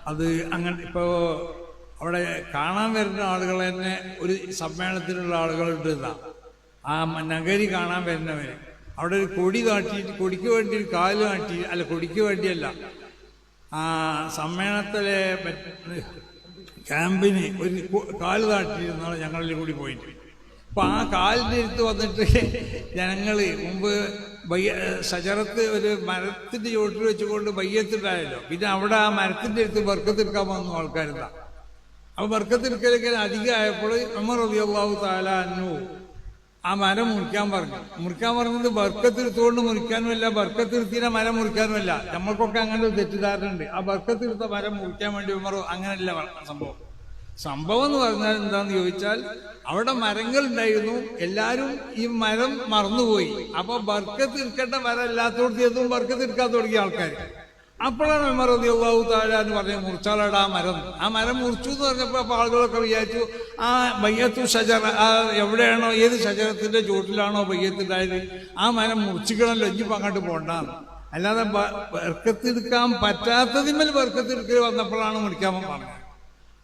അത് അങ്ങനെ ഇപ്പോൾ അവിടെ കാണാൻ വരുന്ന ആളുകൾ തന്നെ ഒരു സമ്മേളനത്തിലുള്ള ആളുകളുണ്ട് എന്നാ ആ നഗരി കാണാൻ വരുന്നവർ അവിടെ ഒരു കൊടി നാട്ടിയിട്ട് കൊടിക്ക് വേണ്ടി ഒരു കാല് നാട്ടി അല്ല കൊടിക്ക് വേണ്ടിയല്ല ആ സമ്മേളനത്തിലെ ക്യാമ്പിന് ഒരു കാല് നാട്ടിയിരുന്നാണ് ഞങ്ങളിൽ കൂടി പോയിട്ട്. അപ്പോൾ ആ കാലിൻ്റെ അടുത്ത് വന്നിട്ട് ജനങ്ങൾ മുമ്പ് ഷജറത്ത് ഒരു മരത്തിൻ്റെ ചോട്ടിൽ വെച്ചുകൊണ്ട് ബയ്യത്തുണ്ടായല്ലോ. പിന്നെ അവിടെ ആ മരത്തിൻ്റെ അടുത്ത് ബർക്കത്തെടുക്കാൻ വന്നു ആൾക്കാരെന്താ. അപ്പോൾ ബർക്കത്തെടുക്കലൊക്കെ അധികമായപ്പോൾ ഉമർ റളിയല്ലാഹു തആല അൻഹു ആ മരം മുറിക്കാൻ പറഞ്ഞത് ബർക്കത്തെടുത്തുകൊണ്ട് മുറിക്കാനുമല്ല, ബർക്കത്തെടുത്തിനെ മരം മുറിക്കാനുമല്ല. നമ്മൾക്കൊക്കെ അങ്ങനെ ഒരു തെറ്റിദ്ധാരണയുണ്ട്. ആ ബർക്കത്തെടുത്ത മരം മുറിക്കാൻ വേണ്ടി ഉമർ അങ്ങനെയല്ല സംഭവം എന്ന് പറഞ്ഞാൽ എന്താന്ന് ചോദിച്ചാൽ അവിടെ മരങ്ങൾ ഉണ്ടായിരുന്നു, എല്ലാവരും ഈ മരം മറന്നുപോയി. അപ്പൊ ബർക്കത്ത് എടുക്കേണ്ട മരം എല്ലാത്തോടത്തും ബർക്കത്ത് എടുക്കാൻ തുടങ്ങിയ ആൾക്കാർ. അപ്പോഴാണ് ഉമർ റളിയല്ലാഹു തആല എന്ന് പറഞ്ഞ മുറിച്ചാലടാ ആ മരം മുറിച്ചു എന്ന് പറഞ്ഞപ്പോൾ അപ്പോൾ ആളുകളൊക്കെ വിചാരിച്ചു ആ ബയ്യത്തു ഷജറ ആ എവിടെയാണോ ഏത് ഷജറത്തിന്റെ ചുവട്ടിലാണോ ബയ്യത്തുണ്ടായത് ആ മരം മുറിച്ചിക്കണമല്ലോ, ഇനിയിപ്പോൾ അങ്ങോട്ട് പോകണ്ടാന്ന്. അല്ലാതെ ബർക്കത്തെടുക്കാൻ പറ്റാത്തതിന്മേൽ ബർക്കത്തെടുക്കൽ വന്നപ്പോഴാണ് മുറിക്കാൻ പറഞ്ഞത്.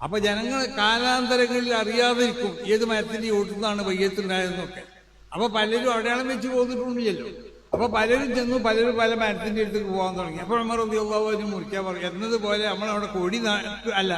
അപ്പൊ ജനങ്ങൾ കാലാന്തരങ്ങളിൽ അറിയാതിരിക്കും ഏത് മരത്തിന്റെ ചുവട്ടിൽ ബയ്യത്തുണ്ടായതെന്നൊക്കെ. അപ്പൊ പലരും അടയാളം വെച്ച് പോന്നിട്ടുണ്ടല്ലോ. അപ്പൊ പലരും ചെന്നു, പലരും പല മരത്തിന്റെ അടുത്തേക്ക് പോകാൻ തുടങ്ങി. അപ്പോൾ ഉമർ റളിയല്ലാഹു അൻഹു മുറിക്കാൻ പറഞ്ഞു. എന്നതുപോലെ നമ്മളവിടെ കൊടി അല്ല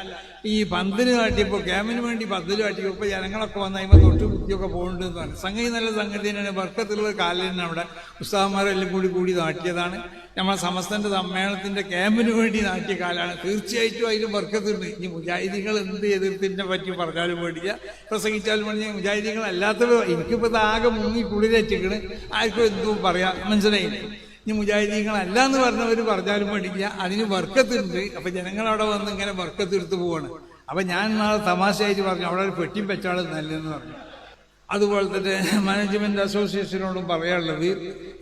ഈ പന്തിന് കാട്ടിയപ്പോൾ ക്യാമ്പിന് വേണ്ടി പന്തിന് കാട്ടിയപ്പോൾ ഇപ്പൊ ജനങ്ങളൊക്കെ വന്ന് അതിമ്പോൾ തൊട്ട് കുത്തിയൊക്കെ പോകുന്നുണ്ടെന്ന് പറഞ്ഞു. സംഗതി നല്ല സംഗതി തന്നെയാണ്. ബർക്കത്തുള്ള കാലിന് അവിടെ ഉസ്താദന്മാരെല്ലാം കൂടി നാട്ടിയതാണ്. നമ്മളെ സമസ്തന്റെ സമ്മേളനത്തിന്റെ ക്യാമ്പിന് വേണ്ടി നാട്ടിയ കാലാണ്. തീർച്ചയായിട്ടും അതിന് ബർക്കത്തുണ്ട്. ഇനി മുജാഹിദികൾ എന്ത് എതിർത്തിനെ പറ്റി പറഞ്ഞാലും വേണ്ടില്ല, പ്രസംഗിച്ചാലും വേണ്ടി മുജാഹിദികൾ അല്ലാത്തവർ എനിക്കിപ്പോൾ ആകെ മുങ്ങി കുളിരറ്റിക്കണ്, ആർക്കും എന്തും പറയാം, മനസ്സിലായില്ലേ. ഇനി മുജാഹിദീങ്ങളല്ല എന്ന് പറഞ്ഞവർ പറഞ്ഞാലും വേണ്ടില്ല, അതിന് ബർക്കത്തുണ്ട്. അപ്പൊ ജനങ്ങളവിടെ വന്ന് ഇങ്ങനെ ബർക്കത്ത് എടുത്ത് പോവാണ്. അപ്പൊ ഞാൻ നാളെ തമാശയായിട്ട് പറഞ്ഞു അവിടെ ഒരു പെട്ടി വെച്ചാൾ നല്ലതെന്ന് പറഞ്ഞു. അതുപോലെ തന്നെ മാനേജ്മെന്റ് അസോസിയേഷനോടും പറയാനുള്ളത്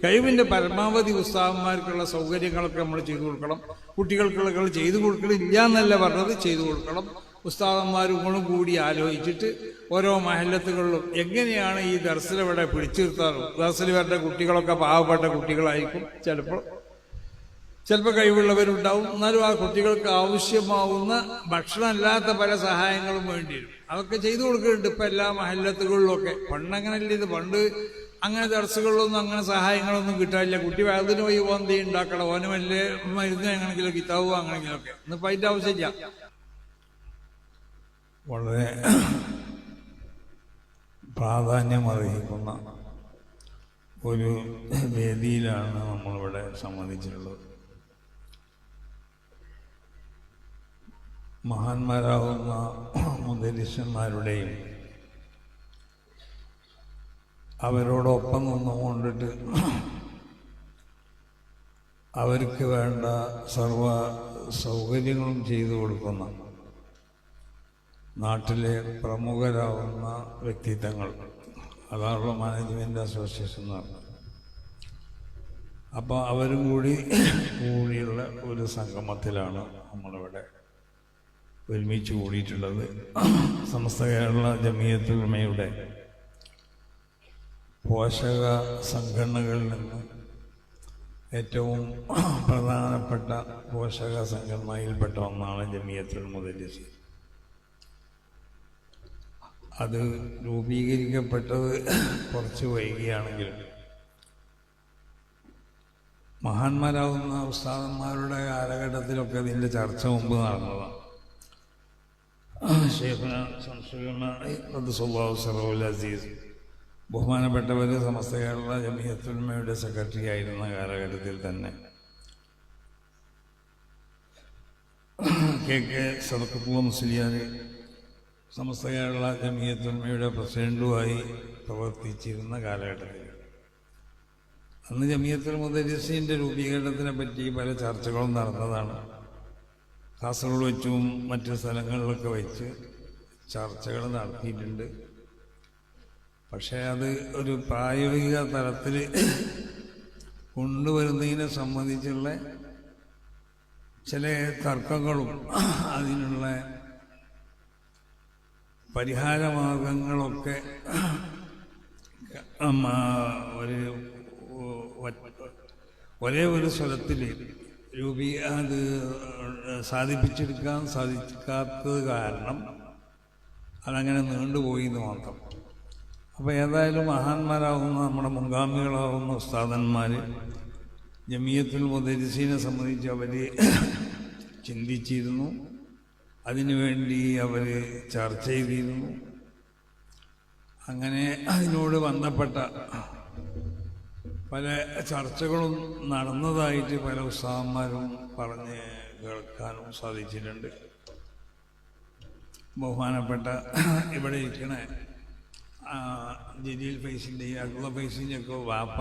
കഴിവിന്റെ പരമാവധി ഉസ്താദന്മാർക്കുള്ള സൗകര്യങ്ങളൊക്കെ നമ്മൾ ചെയ്തു കൊടുക്കണം. കുട്ടികൾക്കുള്ള ചെയ്തു കൊടുക്കലില്ല എന്നല്ല പറഞ്ഞത്, ചെയ്തു കൊടുക്കണം. ഉസ്താദന്മാരും കൂടി ആലോചിച്ചിട്ട് ഓരോ മഹല്ലത്തുകളിലും എങ്ങനെയാണ് ഈ ദർസിലിവിടെ പിടിച്ചു നിർത്താറുള്ളത്. ദർസിൽ വരേണ്ട കുട്ടികളൊക്കെ പാവപ്പെട്ട കുട്ടികളായിരിക്കും, ചിലപ്പോൾ കഴിവുള്ളവരുണ്ടാവും. എന്നാലും ആ കുട്ടികൾക്ക് ആവശ്യമാവുന്ന ഭക്ഷണമല്ലാത്ത പല സഹായങ്ങളും വേണ്ടി വരും. അതൊക്കെ ചെയ്തു കൊടുക്കുന്നുണ്ട് ഇപ്പം എല്ലാ മഹല്ലത്തുകളിലൊക്കെ. പണ്ടങ്ങനല്ല ഇത്. പണ്ട് അങ്ങനെ ദർസുകളിലൊന്നും അങ്ങനെ സഹായങ്ങളൊന്നും കിട്ടാനില്ല. കുട്ടി വേദന പോയി വന്തി ഉണ്ടാക്കണം, ഓന് വലിയ മരുന്ന് എങ്ങനെയെങ്കിലും കിതാവോ അങ്ങനെയെങ്കിലൊക്കെ. ഇന്നിപ്പോൾ അതിൻ്റെ ആവശ്യമില്ല. വളരെ പ്രാധാന്യമർഹിക്കുന്ന ഒരു വേദിയിലാണ് നമ്മളിവിടെ സംബന്ധിച്ചിട്ടുള്ളത്. മഹാന്മാരാകുന്ന മുദരിസന്മാരുടെയും അവരോടൊപ്പം നിന്നുകൊണ്ടിട്ട് അവർക്ക് വേണ്ട സർവ സൗകര്യങ്ങളും ചെയ്തു കൊടുക്കുന്ന നാട്ടിലെ പ്രമുഖരാകുന്ന വ്യക്തിത്വങ്ങൾ, അതാണല്ലോ മാനേജ്മെന്റ് അസോസിയേഷൻ എന്ന് പറഞ്ഞത്. അപ്പോൾ അവരും കൂടിയുള്ള ഒരു സംഗമത്തിലാണ് നമ്മളിവിടെ ഒരുമിച്ച് കൂടിയിട്ടുള്ളത്. സമസ്ത കേരള ജമിയത്തുൽ ഉലമയുടെ പോഷക സംഘടനകളിൽ നിന്ന് ഏറ്റവും പ്രധാനപ്പെട്ട പോഷക സംഘടനയിൽപ്പെട്ട ഒന്നാണ് ജമിയത്തുൽ മുദരിസീൻ. അത് രൂപീകരിക്കപ്പെട്ടത് കുറച്ച് വൈകിയാണെങ്കിലും മഹാന്മാരാവുന്ന ഉസ്താദന്മാരുടെ കാലഘട്ടത്തിലൊക്കെ ഇതിൻ്റെ ചർച്ച മുമ്പ് നടന്നതാണ്. ഷെയ്ഖുനാ ശംസുൽ അസീസ് ബഹുമാനപ്പെട്ടവർ സമസ്ത കേരള ജമിയത്തുൽ ഉലമയുടെ സെക്രട്ടറി ആയിരുന്ന കാലഘട്ടത്തിൽ തന്നെ കെ സദഖത്തുള്ള മുസ്ലിയാർ സമസ്ത കേരള ജമിയത്തുൽ ഉലമയുടെ പ്രസിഡന്റുമായി പ്രവർത്തിച്ചിരുന്ന കാലഘട്ടത്തിൽ അന്ന് ജമിയത്തുൽ മുദരിസീൻ്റെ രൂപീകരണത്തിനെ പറ്റി പല ചർച്ചകളും നടന്നതാണ്. കാസർഗോഡ് വെച്ചും മറ്റു സ്ഥലങ്ങളിലൊക്കെ വെച്ച് ചർച്ചകൾ നടത്തിയിട്ടുണ്ട്. പക്ഷേ അത് ഒരു പ്രായോഗിക തലത്തിൽ കൊണ്ടുവരുന്നതിനെ സംബന്ധിച്ചുള്ള ചില തർക്കങ്ങളും അതിനുള്ള പരിഹാരമാർഗങ്ങളൊക്കെ ഒരേ ഒരു സ്വരത്തിൽ അത് സാധിപ്പിച്ചെടുക്കാൻ സാധിക്കാത്തത് കാരണം അതങ്ങനെ നീണ്ടുപോയി എന്ന് മാത്രം. അപ്പോൾ ഏതായാലും മഹാന്മാരാകുന്ന നമ്മുടെ മുൻഗാമികളാകുന്ന ഉസ്താദന്മാർ ജമിയത്തുൽ മുദരിസീനെ സംബന്ധിച്ച് അവർ ചിന്തിച്ചിരുന്നു, അതിനുവേണ്ടി അവർ ചർച്ച ചെയ്തിരുന്നു. അങ്ങനെ അതിനോട് ബന്ധപ്പെട്ട പല ചർച്ചകളും നടന്നതായിട്ട് പല ഉസ്താദന്മാരും പറഞ്ഞ് കേൾക്കാനും സാധിച്ചിട്ടുണ്ട്. ബഹുമാനപ്പെട്ട ഇവിടെ ഇരിക്കണ ജലീൽ ഫൈസിൻ്റെ അബ്ദുള്ള ഫൈസിൻ്റെ ഒക്കെ വാപ്പ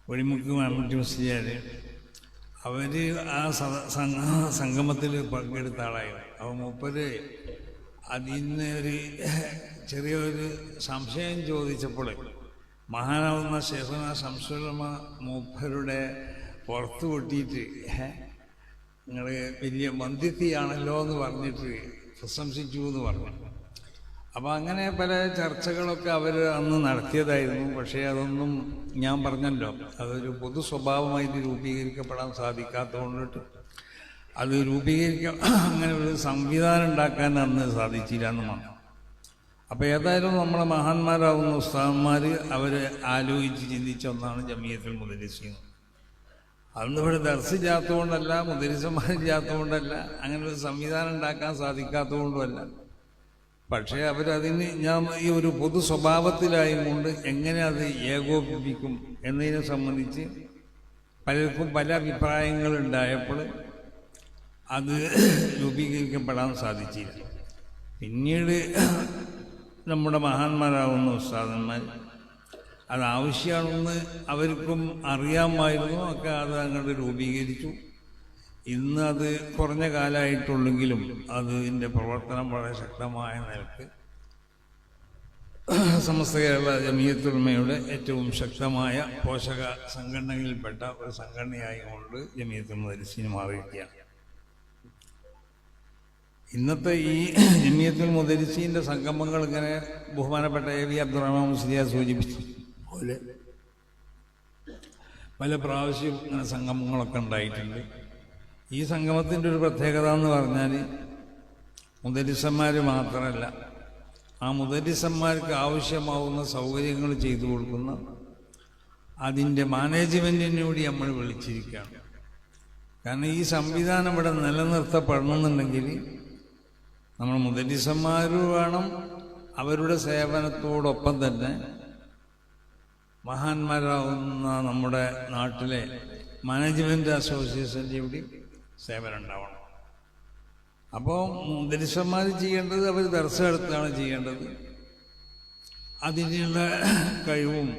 വെടിമുക്ക് മമ്മൂട്ടി മുസ്ലിയാർ അവർ ആ സംഗമത്തിൽ പങ്കെടുത്ത ആളായിരുന്നു. അപ്പോൾ മൂപ്പര് അതിന് ഒരു ചെറിയൊരു സംശയം ചോദിച്ചപ്പോൾ മഹാനാവുന്ന ശേഖന സംസ്കൃതമ മൂപ്പരുടെ പുറത്ത് പൊട്ടിയിട്ട് നിങ്ങൾ വലിയ മന്ദിത്തിയാണല്ലോ എന്ന് പറഞ്ഞിട്ട് പ്രശംസിച്ചു എന്ന് പറഞ്ഞു. അപ്പോൾ അങ്ങനെ പല ചർച്ചകളൊക്കെ അവർ അന്ന് നടത്തിയതായിരുന്നു. പക്ഷേ അതൊന്നും ഞാൻ പറഞ്ഞല്ലോ, അതൊരു പൊതു സ്വഭാവമായിട്ട് രൂപീകരിക്കപ്പെടാൻ സാധിക്കാത്തതുകൊണ്ടിട്ട് അത് അങ്ങനെ ഒരു സംവിധാനം ഉണ്ടാക്കാൻ അന്ന് സാധിച്ചില്ല എന്നുമാണ്. അപ്പോൾ ഏതായാലും നമ്മളെ മഹാന്മാരാകുന്ന ഉസ്താദന്മാർ അവർ ആലോചിച്ച് ചിന്തിച്ച ഒന്നാണ് ജമിയത്തുൽ മുദരിസീൻ. അന്ന് ഇവിടെ ദർസില്ലാത്തതുകൊണ്ടല്ല, മുദരിസന്മാരില്ലാത്തതുകൊണ്ടല്ല, അങ്ങനെ ഒരു സംവിധാനം ഉണ്ടാക്കാൻ സാധിക്കാത്തതുകൊണ്ടുമല്ല. പക്ഷേ അവരതിന് ഞാൻ ഈ ഒരു പൊതു സ്വഭാവത്തിലായതുകൊണ്ട് എങ്ങനെ അത് ഏകോപിപ്പിക്കും എന്നതിനെ സംബന്ധിച്ച് പലർക്കും പല അഭിപ്രായങ്ങളുണ്ടായപ്പോൾ അത് രൂപീകരിക്കപ്പെടാൻ സാധിച്ചില്ല. പിന്നീട് നമ്മുടെ മഹാന്മാരാകുന്ന ഉസ്താദന്മാർ അതാവശ്യമാണെന്ന് അവർക്കും അറിയാമായിരുന്നു, ഒക്കെ അത് അങ്ങോട്ട് രൂപീകരിച്ചു. ഇന്ന് അത് കുറഞ്ഞ കാലമായിട്ടുള്ളെങ്കിലും അതിൻ്റെ പ്രവർത്തനം വളരെ ശക്തമായ നിലക്ക് സമസ്ത കേരള ജമിയത്തുൽ ഉലമയുടെ ഏറ്റവും ശക്തമായ പോഷക സംഘടനകളിൽപ്പെട്ട ഒരു സംഘടനയായിക്കൊണ്ട് ജമിയത്തുൽ മുദരിസീൻ മാറിയിരിക്കുകയാണ്. ഇന്നത്തെ ഈ ജമിയത്തുൽ മുദരിസീൻ്റെ സംഗമങ്ങൾ ഇങ്ങനെ ബഹുമാനപ്പെട്ട എ വി അബ്ദുറഹ്മാൻ മുസ്ലിയാർ സൂചിപ്പിച്ചു പോലെ പല പ്രാവശ്യം ഇങ്ങനെ സംഗമങ്ങളൊക്കെ ഉണ്ടായിട്ടുണ്ട്. ഈ സംഗമത്തിൻ്റെ ഒരു പ്രത്യേകത എന്ന് പറഞ്ഞാൽ മുദരിസന്മാർ മാത്രമല്ല, ആ മുദരിസന്മാർക്ക് ആവശ്യമാവുന്ന സൗകര്യങ്ങൾ ചെയ്തു കൊടുക്കുന്ന അതിൻ്റെ മാനേജ്മെൻറ്റിനെ കൂടി നമ്മൾ വിളിച്ചിരിക്കുകയാണ്. കാരണം ഈ സംവിധാനം ഇവിടെ നിലനിർത്തപ്പെടണമെന്നുണ്ടെങ്കിൽ നമ്മൾ മുദരിസന്മാർ വേണം, അവരുടെ സേവനത്തോടൊപ്പം തന്നെ മഹാന്മാരാവുന്ന നമ്മുടെ നാട്ടിലെ മാനേജ്മെൻറ്റ് അസോസിയേഷൻ്റെ കൂടി സേവനം ഉണ്ടാവണം. അപ്പോൾ മുദരിസന്മാർ ചെയ്യേണ്ടത് അവർ ദർസ എടുത്താണ് ചെയ്യേണ്ടത്. അതിനുള്ള കഴിവും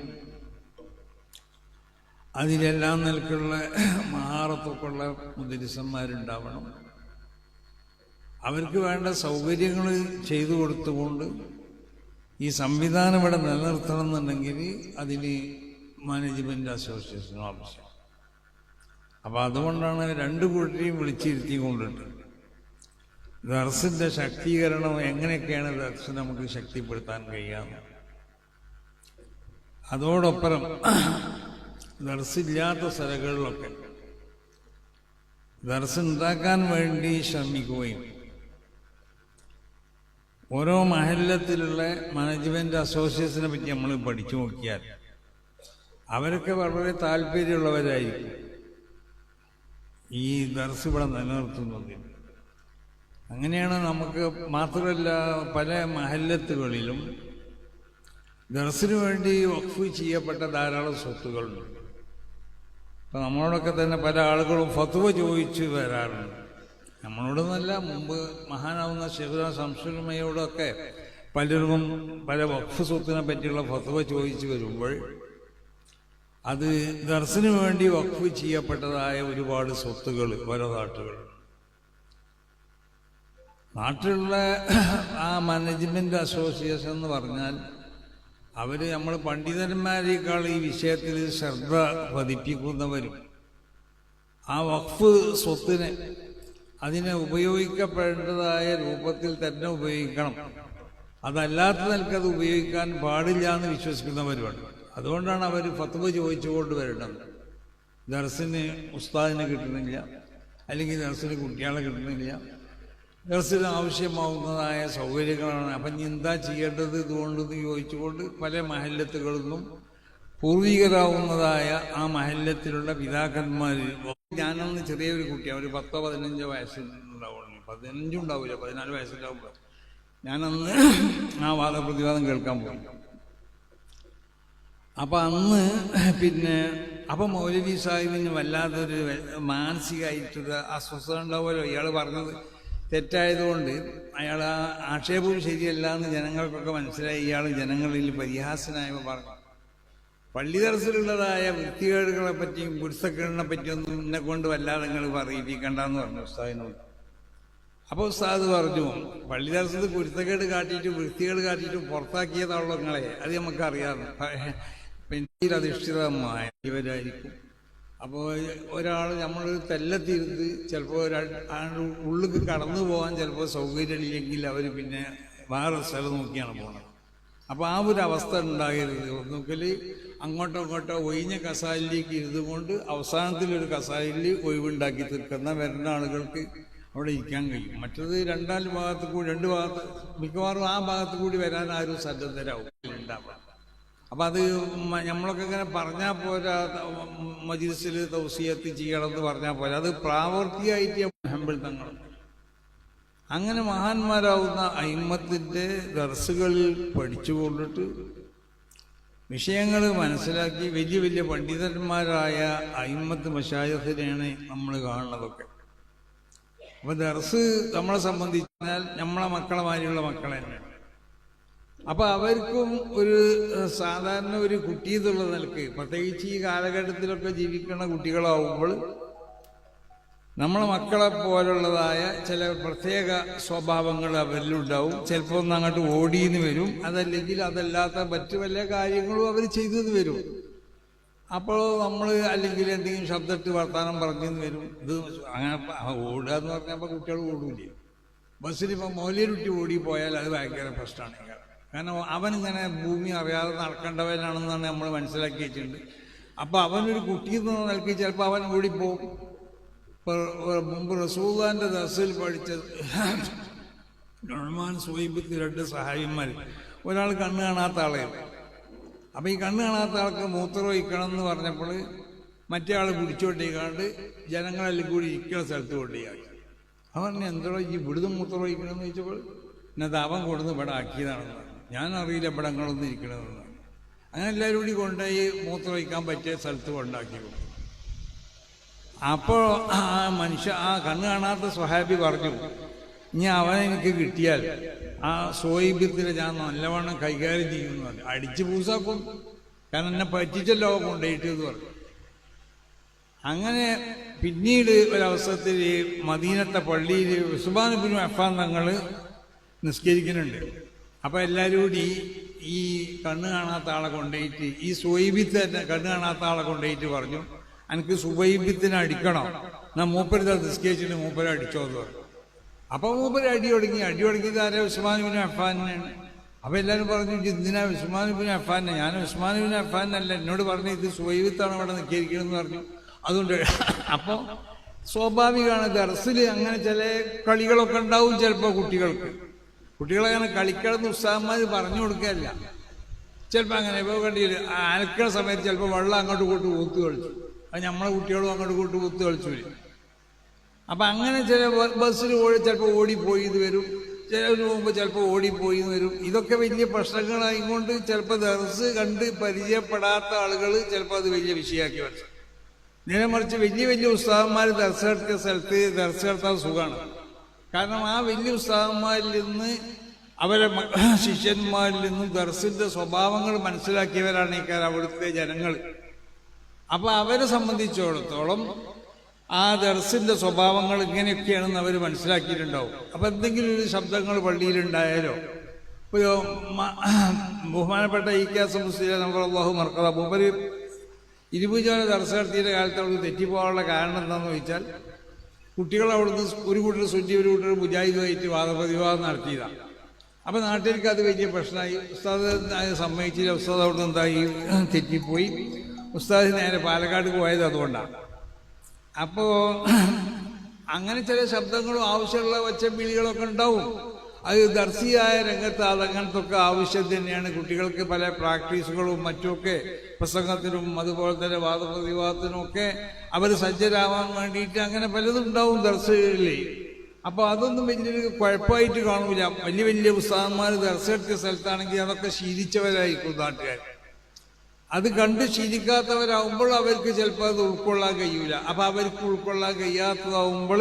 അതിലെല്ലാം നിലക്കുള്ള മഹാറത്തൊക്കെ ഉള്ള മുദരിസന്മാരുണ്ടാവണം. അവർക്ക് വേണ്ട സൗകര്യങ്ങൾ ചെയ്തു കൊടുത്തുകൊണ്ട് ഈ സംവിധാനം ഇവിടെ നിലനിർത്തണം എന്നുണ്ടെങ്കിൽ അതിന് മാനേജ്മെൻറ്റ് അസോസിയേഷൻ ആവശ്യം. അപ്പോൾ അതുകൊണ്ടാണ് രണ്ടു കൂട്ടരെയും വിളിച്ചിരുത്തിക്കൊണ്ടിട്ട് ദർസിൻ്റെ ശക്തീകരണം എങ്ങനെയൊക്കെയാണ് ദർസ് നമുക്ക് ശക്തിപ്പെടുത്താൻ കഴിയാമെന്ന്. അതോടൊപ്പം ദർസില്ലാത്ത സ്ഥലങ്ങളിലൊക്കെ ദർസ് ഉണ്ടാക്കാൻ വേണ്ടി ശ്രമിക്കുകയും ഓരോ മഹല്ലത്തിലുള്ള മാനേജ്മെൻറ്റ് അസോസിയേഷനെ പറ്റി നമ്മൾ പഠിച്ചു നോക്കിയാൽ അവരൊക്കെ വളരെ താല്പര്യമുള്ളവരായിരിക്കും ഈ ദർസ് ഇവിടെ നിലനിർത്തുന്നതിന്. അങ്ങനെയാണ് നമുക്ക് മാത്രമല്ല പല മഹല്ലത്തുകളിലും ദർസിന് വേണ്ടി വഖഫ് ചെയ്യപ്പെട്ട ധാരാളം സ്വത്തുകളുണ്ട്. അപ്പം നമ്മളോടൊക്കെ തന്നെ പല ആളുകളും ഫത്വ ചോദിച്ച് വരാറുണ്ട്. നമ്മളോടൊന്നല്ല, മുമ്പ് മഹാനാവുന്ന ശേഖന സംസ്കൃതമയോടൊക്കെ പലർക്കും പല വഖഫ് സ്വത്തിനെ പറ്റിയുള്ള ഫത്വ ചോദിച്ച് വരുമ്പോൾ അത് ദർസിന് വേണ്ടി വഖഫ് ചെയ്യപ്പെട്ടതായ ഒരുപാട് സ്വത്തുകൾ ഓരോ നാട്ടിലുള്ള ആ മാനേജ്മെൻറ്റ് അസോസിയേഷൻ എന്ന് പറഞ്ഞാൽ അവർ നമ്മൾ പണ്ഡിതന്മാരെക്കാൾ ഈ വിഷയത്തിൽ ശ്രദ്ധ പതിപ്പിക്കുന്നവരും ആ വഖഫ് സ്വത്തിനെ അതിനെ ഉപയോഗിക്കപ്പെടേണ്ടതായ രൂപത്തിൽ തന്നെ ഉപയോഗിക്കണം, അതല്ലാത്ത നിലക്കത് ഉപയോഗിക്കാൻ പാടില്ല എന്ന് വിശ്വസിക്കുന്നവരുമാണ്. അതുകൊണ്ടാണ് അവർ ഫത്വ ചോദിച്ചുകൊണ്ട് വരേണ്ടത്. ദർസിന് ഉസ്താദിന് കിട്ടുന്നില്ല, അല്ലെങ്കിൽ ദർസിൽ കുട്ടികളെ കിട്ടുന്നില്ല, ദർസിൽ ആവശ്യമാവുന്നതായ സൗകര്യങ്ങളാണ്. അപ്പം ഇനി എന്താ ചെയ്യേണ്ടത് ഇതുകൊണ്ടെന്ന് ചോദിച്ചുകൊണ്ട് പല മഹല്ലത്തുകളിൽ നിന്നും പൂർവികരാവുന്നതായ ആ മഹല്ലത്തിലുള്ള പിതാക്കന്മാർ, ഞാനന്ന് ചെറിയൊരു കുട്ടിയാണ്, ഒരു 10-15 വയസ്സുണ്ടാവുള്ളൂ, 15 ഉണ്ടാവില്ല, 14 വയസ്സുണ്ടാവുമ്പോൾ ഞാനന്ന് ആ വാദപ്രതിവാദം കേൾക്കാൻ പോയി. അപ്പം അന്ന് അപ്പം മൗലവി സാഹിബിന് വല്ലാത്തൊരു മാനസികമായിട്ടൊരു അസ്വസ്ഥത ഉണ്ടാവുമല്ലോ. ഇയാൾ പറഞ്ഞത് തെറ്റായതുകൊണ്ട് അയാൾ ആ ആക്ഷേപവും ശരിയല്ല എന്ന് ജനങ്ങൾക്കൊക്കെ മനസ്സിലായി. ഇയാൾ ജനങ്ങളിൽ പരിഹാസനായപ്പോൾ പറഞ്ഞു, പള്ളി ദർസിലുള്ളതായ വൃത്തികേടുകളെ പറ്റിയും ഗുരുസക്കേടിനെ പറ്റിയൊന്നും എന്നെ കൊണ്ട് വല്ലാതെ നിങ്ങൾ പറയിപ്പിക്കണ്ടെന്ന് പറഞ്ഞു ഉസ്താദിനോട്. അപ്പോൾ ഉസ്താദ് പറഞ്ഞു, പള്ളി ദർസിൽ ഗുരുത്തക്കേട് കാട്ടിയിട്ട് വൃത്തികേട് കാട്ടിയിട്ട് പുറത്താക്കിയതാണല്ലോ നിങ്ങളെ, അത് നമുക്കറിയാം, അധിഷ്ഠിതമായ ഇവരായിരിക്കും. അപ്പോൾ ഒരാൾ നമ്മൾ തെല്ലത്തിരുത്ത് ചിലപ്പോൾ ഉള്ളിൽ കടന്നു പോകാൻ ചിലപ്പോൾ സൗകര്യമില്ലെങ്കിൽ അവർ പിന്നെ വേറെ സ്ഥലം നോക്കിയാണ് പോകുന്നത്. അപ്പോൾ ആ ഒരു അവസ്ഥ ഉണ്ടാകരുത്. ഒന്നുകിൽ അങ്ങോട്ടോ ഇങ്ങോട്ടോ ഒഴിഞ്ഞ കസാലിലേക്ക് ഇരുന്നുകൊണ്ട് അവസാനത്തിലൊരു കസാലിൽ ഒഴിവുണ്ടാക്കി തീർക്കുന്ന വരുന്ന ആളുകൾക്ക് അവിടെ ഇരിക്കാൻ കഴിയും. മറ്റത് രണ്ട് ഭാഗത്ത് മിക്കവാറും ആ ഭാഗത്ത് കൂടി വരാൻ ആരും സന്നദ്ധരാവും ഉണ്ടാവുക. അപ്പം അത് നമ്മളൊക്കെ ഇങ്ങനെ പറഞ്ഞാൽ പോരാ, മജ്‌ലിസിൽ തൗസിയത്ത് ചെയ്യണമെന്ന് പറഞ്ഞാൽ പോരാ, അത് പ്രാവർത്തികമായിട്ട് ഹംബിൾ തങ്ങൾ അങ്ങനെ മഹാന്മാരാവുന്ന അയിമ്മത്തിൻ്റെ ദർസുകളിൽ പഠിച്ചുകൊണ്ടിട്ട് വിഷയങ്ങൾ മനസ്സിലാക്കി വലിയ വലിയ പണ്ഡിതന്മാരായ അയിമ്മത്ത് മശായിഖിനെയാണ് നമ്മൾ കാണുന്നതൊക്കെ. അപ്പോൾ ദർസ് നമ്മളെ സംബന്ധിച്ചാൽ നമ്മളെ മക്കളെ മാതിരിയുള്ള മക്കളെ തന്നെയാണ്. അപ്പോൾ അവർക്കും ഒരു സാധാരണ ഒരു കുട്ടി എന്നുള്ള നിലക്ക്, പ്രത്യേകിച്ച് ഈ കാലഘട്ടത്തിലൊക്കെ ജീവിക്കുന്ന കുട്ടികളാവുമ്പോൾ നമ്മളെ മക്കളെ പോലുള്ളതായ ചില പ്രത്യേക സ്വഭാവങ്ങൾ അവരിലുണ്ടാവും. ചിലപ്പോൾ ഒന്ന് അങ്ങോട്ട് ഓടിയെന്ന് വരും, അതല്ലെങ്കിൽ അതല്ലാത്ത മറ്റു വല്ല കാര്യങ്ങളും അവർ ചെയ്തെന്ന് വരും. അപ്പോൾ നമ്മൾ അല്ലെങ്കിൽ എന്തെങ്കിലും ശബ്ദമിട്ട് വർത്താനം പറഞ്ഞെന്ന് വരും. ഇത് അങ്ങനെ ഓടുക എന്ന് പറഞ്ഞപ്പോൾ കുട്ടികൾ ഓടൂലേ. ബസ്സിലിപ്പോൾ മൗലിയരുട്ടി ഓടിപ്പോയാൽ അത് ഭയങ്കര പ്രശ്നമാണ്. കാരണം അവനിങ്ങനെ ഭൂമി അറിയാതെ നടക്കേണ്ടവനാണെന്നാണ് നമ്മൾ മനസ്സിലാക്കി വെച്ചിട്ടുണ്ട്. അപ്പോൾ അവനൊരു കുട്ടിയെന്ന് നിൽക്കി ചിലപ്പോൾ അവൻ ഓടിപ്പോവും. മുമ്പ് റസൂലുള്ളാഹിന്റെ ദർസിൽ പഠിച്ച നുഅ്മാൻ സുഹൈബത്ത് 2 സഹാബിമാർ, ഒരാൾ കണ്ണ് കാണാത്ത ആളായിരുന്നു. അപ്പം ഈ കണ്ണ് കാണാത്ത ആൾക്ക് മൂത്രം ഒഴിക്കണം എന്ന് പറഞ്ഞപ്പോൾ മറ്റേ ആൾ പിടിച്ചോട്ടിക്കാണ്ട് ജനങ്ങളെല്ലാം കൂടി ഇരിക്കുന്ന സ്ഥലത്ത് കൊണ്ടിയാക്കി. അവൻ എന്തോ ഈ ഇവിടുന്ന് മൂത്രം ഒഴിക്കണമെന്ന് ചോദിച്ചപ്പോൾ എന്നത് അവൻ കൊടുന്ന് ഇവിടെ ആക്കിയതാണെന്ന് പറഞ്ഞു. ഞാനറിയില്ല ഇവിടെ ഞങ്ങളൊന്നും ഇരിക്കണമെന്ന്. അങ്ങനെ എല്ലാവരും കൂടി കൊണ്ടുപോയി മൂത്രം ഒഴിക്കാൻ പറ്റിയ സ്ഥലത്ത് കൊണ്ടാക്കി കൊടുത്തു. അപ്പോൾ ആ കണ്ണ് കാണാത്ത സ്വഹാബി പറഞ്ഞു, ഇനി അവനെ എനിക്ക് കിട്ടിയാൽ ആ സോയിബത്തിനെ ഞാൻ നല്ലവണ്ണം കൈകാര്യം ചെയ്യുമെന്ന് പറഞ്ഞു. അടിച്ച് പൂസാക്കും, കാരണം എന്നെ പറ്റിച്ചല്ലോ കൊണ്ടുപോയിട്ട് എന്ന് പറഞ്ഞു. അങ്ങനെ പിന്നീട് ഒരവസരത്തിൽ മദീനത്തെ പള്ളിയിൽ ഉസ്മാൻ ഇബ്നു അഫ്ഫാൻ തങ്ങൾ നിസ്കരിക്കുന്നുണ്ട്. അപ്പോൾ എല്ലാവരും കൂടി ഈ കണ്ണ് കാണാത്ത ആളെ കൊണ്ടുപോയിട്ട്, ഈ സുഹൈബിത്ത് തന്നെ കണ്ണ് കാണാത്ത ആളെ കൊണ്ടുപോയിട്ട് പറഞ്ഞു, എനിക്ക് സുഹൈബിത്തിനെ അടിക്കണം, ഞാൻ മൂപ്പരിത നിസ്കരിച്ചിട്ട് മൂപ്പരെ അടിച്ചോ എന്ന് പറഞ്ഞു. അപ്പോൾ മൂപ്പര് അടി തുടങ്ങിയത് ആരെ? ഉസ്മാൻ ഇബ്നു അഫ്ഫാനാണ്. അപ്പോൾ എല്ലാവരും പറഞ്ഞു, എന്തിനാ ഉസ്മാൻ ഇബ്നു അഫ്ഫാനെ? ഞാൻ ഉസ്മാൻ ഇബ്നു അഫ്ഫാനല്ല, എന്നോട് പറഞ്ഞു ഇത് സുഹൈബിത്താണ് ഇവിടെ നിസ്കരിക്കണമെന്ന് പറഞ്ഞു. അതുകൊണ്ട് അപ്പോൾ സ്വാഭാവികമാണ് ദർസിൽ അങ്ങനെ ചില കളികളൊക്കെ ഉണ്ടാവും. ചിലപ്പോൾ കുട്ടികളങ്ങനെ കളിക്കണമെന്ന് ഉസ്താദന്മാർ പറഞ്ഞു കൊടുക്കുകയല്ല. ചിലപ്പോൾ അങ്ങനെ ഇപ്പോൾ കണ്ടില്ല, അലക്കണ സമയത്ത് ചിലപ്പോൾ വെള്ളം അങ്ങോട്ട് ഇങ്ങോട്ട് ഊത്ത് കളിച്ചു, അത് നമ്മളെ കുട്ടികളും അങ്ങോട്ട് ഇങ്ങോട്ട് ഊത്ത് കളിച്ചു വരും. അപ്പം അങ്ങനെ ചില ബസ്സിൽ ചിലപ്പോൾ ഓടിപ്പോയി ഇത് വരും, ചിലർ പോകുമ്പോൾ ചിലപ്പോൾ ഓടിപ്പോയി എന്ന് വരും. ഇതൊക്കെ വലിയ പ്രശ്നങ്ങളായിക്കൊണ്ട് ചിലപ്പോൾ ദർസ് കണ്ട് പരിചയപ്പെടാത്ത ആളുകൾ ചിലപ്പോൾ അത് വലിയ വിഷയമാക്കി വെച്ചു. നേരെ മറിച്ച് വലിയ വലിയ ഉസ്താദന്മാർ ദർസ് നടത്തിയ സ്ഥലത്ത് ദർസ് നടത്താൻ സുഖമാണ്. കാരണം ആ വലിയ ഉസ്താദന്മാരിൽ നിന്ന് അവരെ ശിഷ്യന്മാരിൽ നിന്നും ദർസിന്റെ സ്വഭാവങ്ങൾ മനസ്സിലാക്കിയവരാണ് ഈ കാര്യം അവിടുത്തെ ജനങ്ങൾ. അപ്പോൾ അവരെ സംബന്ധിച്ചിടത്തോളം ആ ദർസിന്റെ സ്വഭാവങ്ങൾ ഇങ്ങനെയൊക്കെയാണെന്ന് അവർ മനസ്സിലാക്കിയിട്ടുണ്ടാവും. അപ്പം എന്തെങ്കിലും ഒരു ശബ്ദങ്ങൾ പള്ളിയിലുണ്ടായാലോ, ഇപ്പോൾ ബഹുമാനപ്പെട്ട ഇ കെ മുസ്ലിം നമ്പർ അല്ലാഹു മർക്കദ മൂപ്പര് 20 ദർസ് നടത്തിയുടെ കാലത്ത് അവിടെ തെറ്റിപ്പോകാനുള്ള കാരണം എന്താണെന്ന് ചോദിച്ചാൽ, കുട്ടികൾ അവിടുന്ന് ഒരു കൂട്ടർ സുന്നി ഒരു കൂട്ടർ മുജാഹിദുമായിട്ട് വാദപ്രതിവാദം നടത്തിയതാണ്. അപ്പം നാട്ടിലേക്ക് അത് വലിയ പ്രശ്നമായി. ഉസ്താദ് സമ്മതിച്ചില്ല. ഉസ്താദ് അവിടുന്ന് എന്തായി തെറ്റിപ്പോയി. ഉസ്താദ് നേരെ പാലക്കാട് പോയത് അതുകൊണ്ടാണ്. അപ്പോൾ അങ്ങനെ ചില ശബ്ദങ്ങളും ആവശ്യമുള്ള ഒച്ചവിളികളൊക്കെ ഉണ്ടാവും. അത് ദർശിയായ രംഗത്ത് അതങ്ങനത്തെ ഒക്കെ ആവശ്യം തന്നെയാണ്. കുട്ടികൾക്ക് പല പ്രാക്ടീസുകളും മറ്റുമൊക്കെ പ്രസംഗത്തിനും അതുപോലെ തന്നെ വാദപ്രതിവാദത്തിനും ഒക്കെ അവർ സജ്ജരാവാൻ വേണ്ടിയിട്ട് അങ്ങനെ പലതും ഉണ്ടാവും ദർശകളിൽ. അപ്പോൾ അതൊന്നും വലിയൊരു കുഴപ്പമായിട്ട് കാണൂല. വലിയ വലിയ ഉസ്താദന്മാർ ദർശെടുത്ത സ്ഥലത്താണെങ്കിൽ അതൊക്കെ ശീലിച്ചവരായിരിക്കും നാട്ടുകാർ. അത് കണ്ട് ശീലിക്കാത്തവരാകുമ്പോൾ അവർക്ക് ചിലപ്പോൾ അത് ഉൾക്കൊള്ളാൻ കഴിയൂല. അപ്പം അവർക്ക് ഉൾക്കൊള്ളാൻ കഴിയാത്തതാവുമ്പോൾ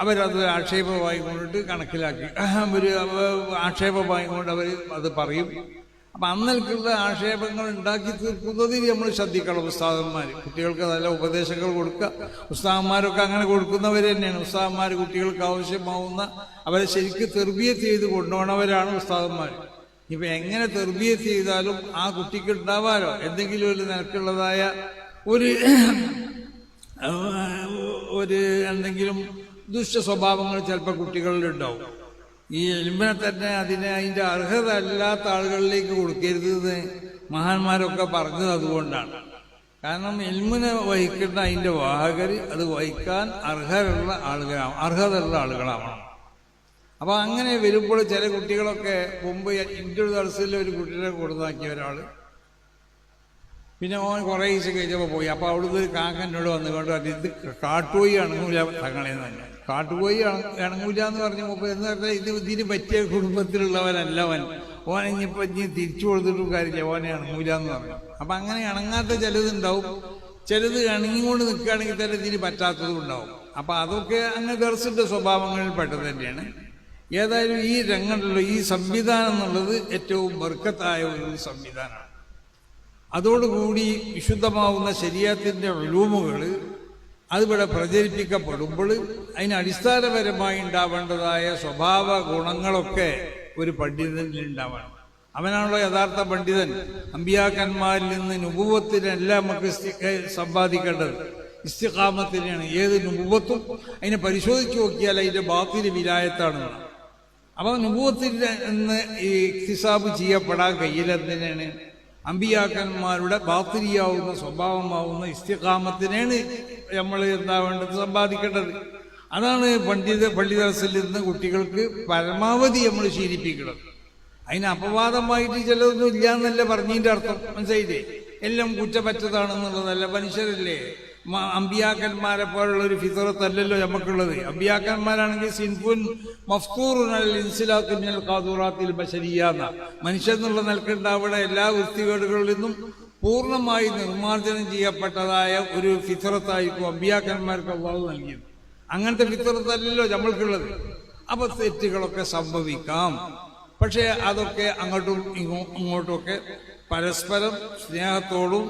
അവരത് ആക്ഷേപമായി കൊണ്ടിട്ട് കണക്കിലാക്കി ഒരു ആക്ഷേപമായി കൊണ്ട് അവർ അത് പറയും. അപ്പം അന്നൽക്കുള്ള ആക്ഷേപങ്ങൾ ഉണ്ടാക്കി തീർക്കുന്നതിൽ നമ്മൾ ശ്രദ്ധിക്കണം. ഉസ്താദന്മാർ കുട്ടികൾക്ക് നല്ല ഉപദേശങ്ങൾ കൊടുക്കുക. ഉസ്താദന്മാരൊക്കെ അങ്ങനെ കൊടുക്കുന്നവർ തന്നെയാണ്. ഉസ്താദന്മാർ കുട്ടികൾക്ക് ആവശ്യമാവുന്ന അവരെ ശരിക്കും തെർബിയത്ത് ചെയ്ത് കൊണ്ടുപോകണവരാണ് ഉസ്താദന്മാർ. ഇപ്പം എങ്ങനെ തെർബിയത്ത് ചെയ്താലും ആ കുട്ടിക്ക് ഉണ്ടാവാലോ എന്തെങ്കിലും ഒരു നിലക്കുള്ളതായ ഒരു എന്തെങ്കിലും ദുഷ്ട സ്വഭാവങ്ങൾ ചിലപ്പോൾ കുട്ടികളിലുണ്ടാവും. ഈ ഇൽമിനെ തന്നെ അതിൻ്റെ അർഹത അല്ലാത്ത ആളുകളിലേക്ക് കൊടുക്കരുതെന്ന് മഹാന്മാരൊക്കെ പറഞ്ഞത് അതുകൊണ്ടാണ്. കാരണം ഇൽമിനെ വഹിക്കേണ്ട അതിൻ്റെ വാഹകർ അത് വഹിക്കാൻ അർഹതയുള്ള ആളുകളാവണം. അപ്പോൾ അങ്ങനെ വരുമ്പോൾ ചില കുട്ടികളൊക്കെ മുമ്പ് എൻ്റെ ഒരു ദർസിൽ ഒരു കുട്ടിയെ കൊടുത്താക്കിയ ഒരാൾ, പിന്നെ ഓൻ കുറേ ദിവസം കഴിഞ്ഞപ്പോൾ പോയി. അപ്പോൾ അവിടുന്ന് ഒരു കാക്കനോട് വന്നുകൊണ്ട് പറഞ്ഞു, ഇത് കാട്ടുപോയി അണങ്ങൂല തങ്ങളെന്ന് തന്നെ. കാട്ടുപോയി ഇണങ്ങൂല എന്ന് പറഞ്ഞപ്പോൾ എന്ന് പറഞ്ഞാൽ ഇതിന് പറ്റിയ കുടുംബത്തിലുള്ളവനല്ല അവൻ. ഓൻ ഇനിയിപ്പോൾ തിരിച്ചു കൊടുത്തിട്ടും കാര്യമില്ല, ഓനെ ഇണങ്ങൂല എന്ന് പറഞ്ഞു. അപ്പം അങ്ങനെ ഇണങ്ങാത്ത ചിലതുണ്ടാവും. ചിലത് ഇണങ്ങിക്കൊണ്ട് നിൽക്കുകയാണെങ്കിൽ തന്നെ ഇതിന് പറ്റാത്തതും ഉണ്ടാവും. അപ്പം അതൊക്കെ അങ്ങനെ ദർസിൻ്റെ സ്വഭാവങ്ങളിൽ പെട്ടത് തന്നെയാണ്. ഏതായാലും ഈ രംഗത്തുള്ള ഈ സംവിധാനം എന്നുള്ളത് ഏറ്റവും ബർക്കത്തായ ഒരു സംവിധാനമാണ്. അതോടുകൂടി വിശുദ്ധമാവുന്ന ശരീഅത്തിന്റെ ഉലൂമുകൾ അതിവിടെ പ്രചരിപ്പിക്കപ്പെടുമ്പോൾ അതിന് അടിസ്ഥാനപരമായി ഉണ്ടാവേണ്ടതായ സ്വഭാവ ഗുണങ്ങളൊക്കെ ഒരു പണ്ഡിതനിൽ ഉണ്ടാവണം. അവനാണല്ലോ യഥാർത്ഥ പണ്ഡിതൻ. അമ്പിയാക്കന്മാരിൽ നിന്ന് നുബുവത്തിനെല്ലാം നമുക്ക് സമ്പാദിക്കേണ്ടത് ഇസ്തിഖാമത്തിനെയാണ്. ഏത് നുബുവത്തും അതിനെ പരിശോധിച്ച് നോക്കിയാൽ അതിൻ്റെ ബാത്തില് വിലായത്താണ്. അപ്പോൾ നുബുവത്തിൽ നിന്ന് ഈ ഇക്തിസാബ് ചെയ്യപ്പെടാൻ കഴിയില്ലെന്നതിനാണ് അമ്പിയാക്കന്മാരുടെ ബാത്തിരിയാവുന്ന സ്വഭാവമാവുന്ന ഇസ്തിഖാമത്തിനാണ് നമ്മൾ എന്താ വേണ്ടത് സമ്പാദിക്കേണ്ടത്. അതാണ് പള്ളിദർസിൽ നിന്ന് കുട്ടികൾക്ക് പരമാവധി നമ്മൾ ശീലിപ്പിക്കണം. അതിന് അപവാദമായിട്ട് ചിലതൊന്നും ഇല്ല എന്നല്ല പറഞ്ഞതിൻ്റെ അർത്ഥം, മനസ്സിലായില്ലേ? എല്ലാം കുറ്റപ്പറ്റതാണെന്നുള്ളതല്ല. മനുഷ്യരല്ലേ, അമ്പിയാക്കന്മാരെ പോലുള്ള ഒരു ഫിത്രത്തല്ലല്ലോ നമുക്കുള്ളത്. അമ്പിയാക്കന്മാരാണെങ്കിൽ സിൻഫുൻ മഫ്തൂറുൻ അൽ ഇൻസിലാഖ് മിനൽ ഖാദൂറാത്തിൽ ബശരിയാന്ന, മനുഷ്യന്നുള്ള നിലക്കുണ്ടാവുന്ന എല്ലാ വൃത്തികേടുകളിൽ നിന്നും പൂർണ്ണമായി നിർമ്മാർജ്ജനം ചെയ്യപ്പെട്ടതായ ഒരു ഫിത്രത്തായിരിക്കും അമ്പിയാക്കന്മാർക്ക് അല്ലാഹു നൽകിയത്. അങ്ങനത്തെ ഫിത്രത്തല്ലല്ലോ നമ്മൾക്കുള്ളത്. അപ്പൊ തെറ്റുകളൊക്കെ സംഭവിക്കാം. പക്ഷേ അതൊക്കെ അങ്ങോട്ടും ഇങ്ങോട്ടുമൊക്കെ പരസ്പരം സ്നേഹത്തോടും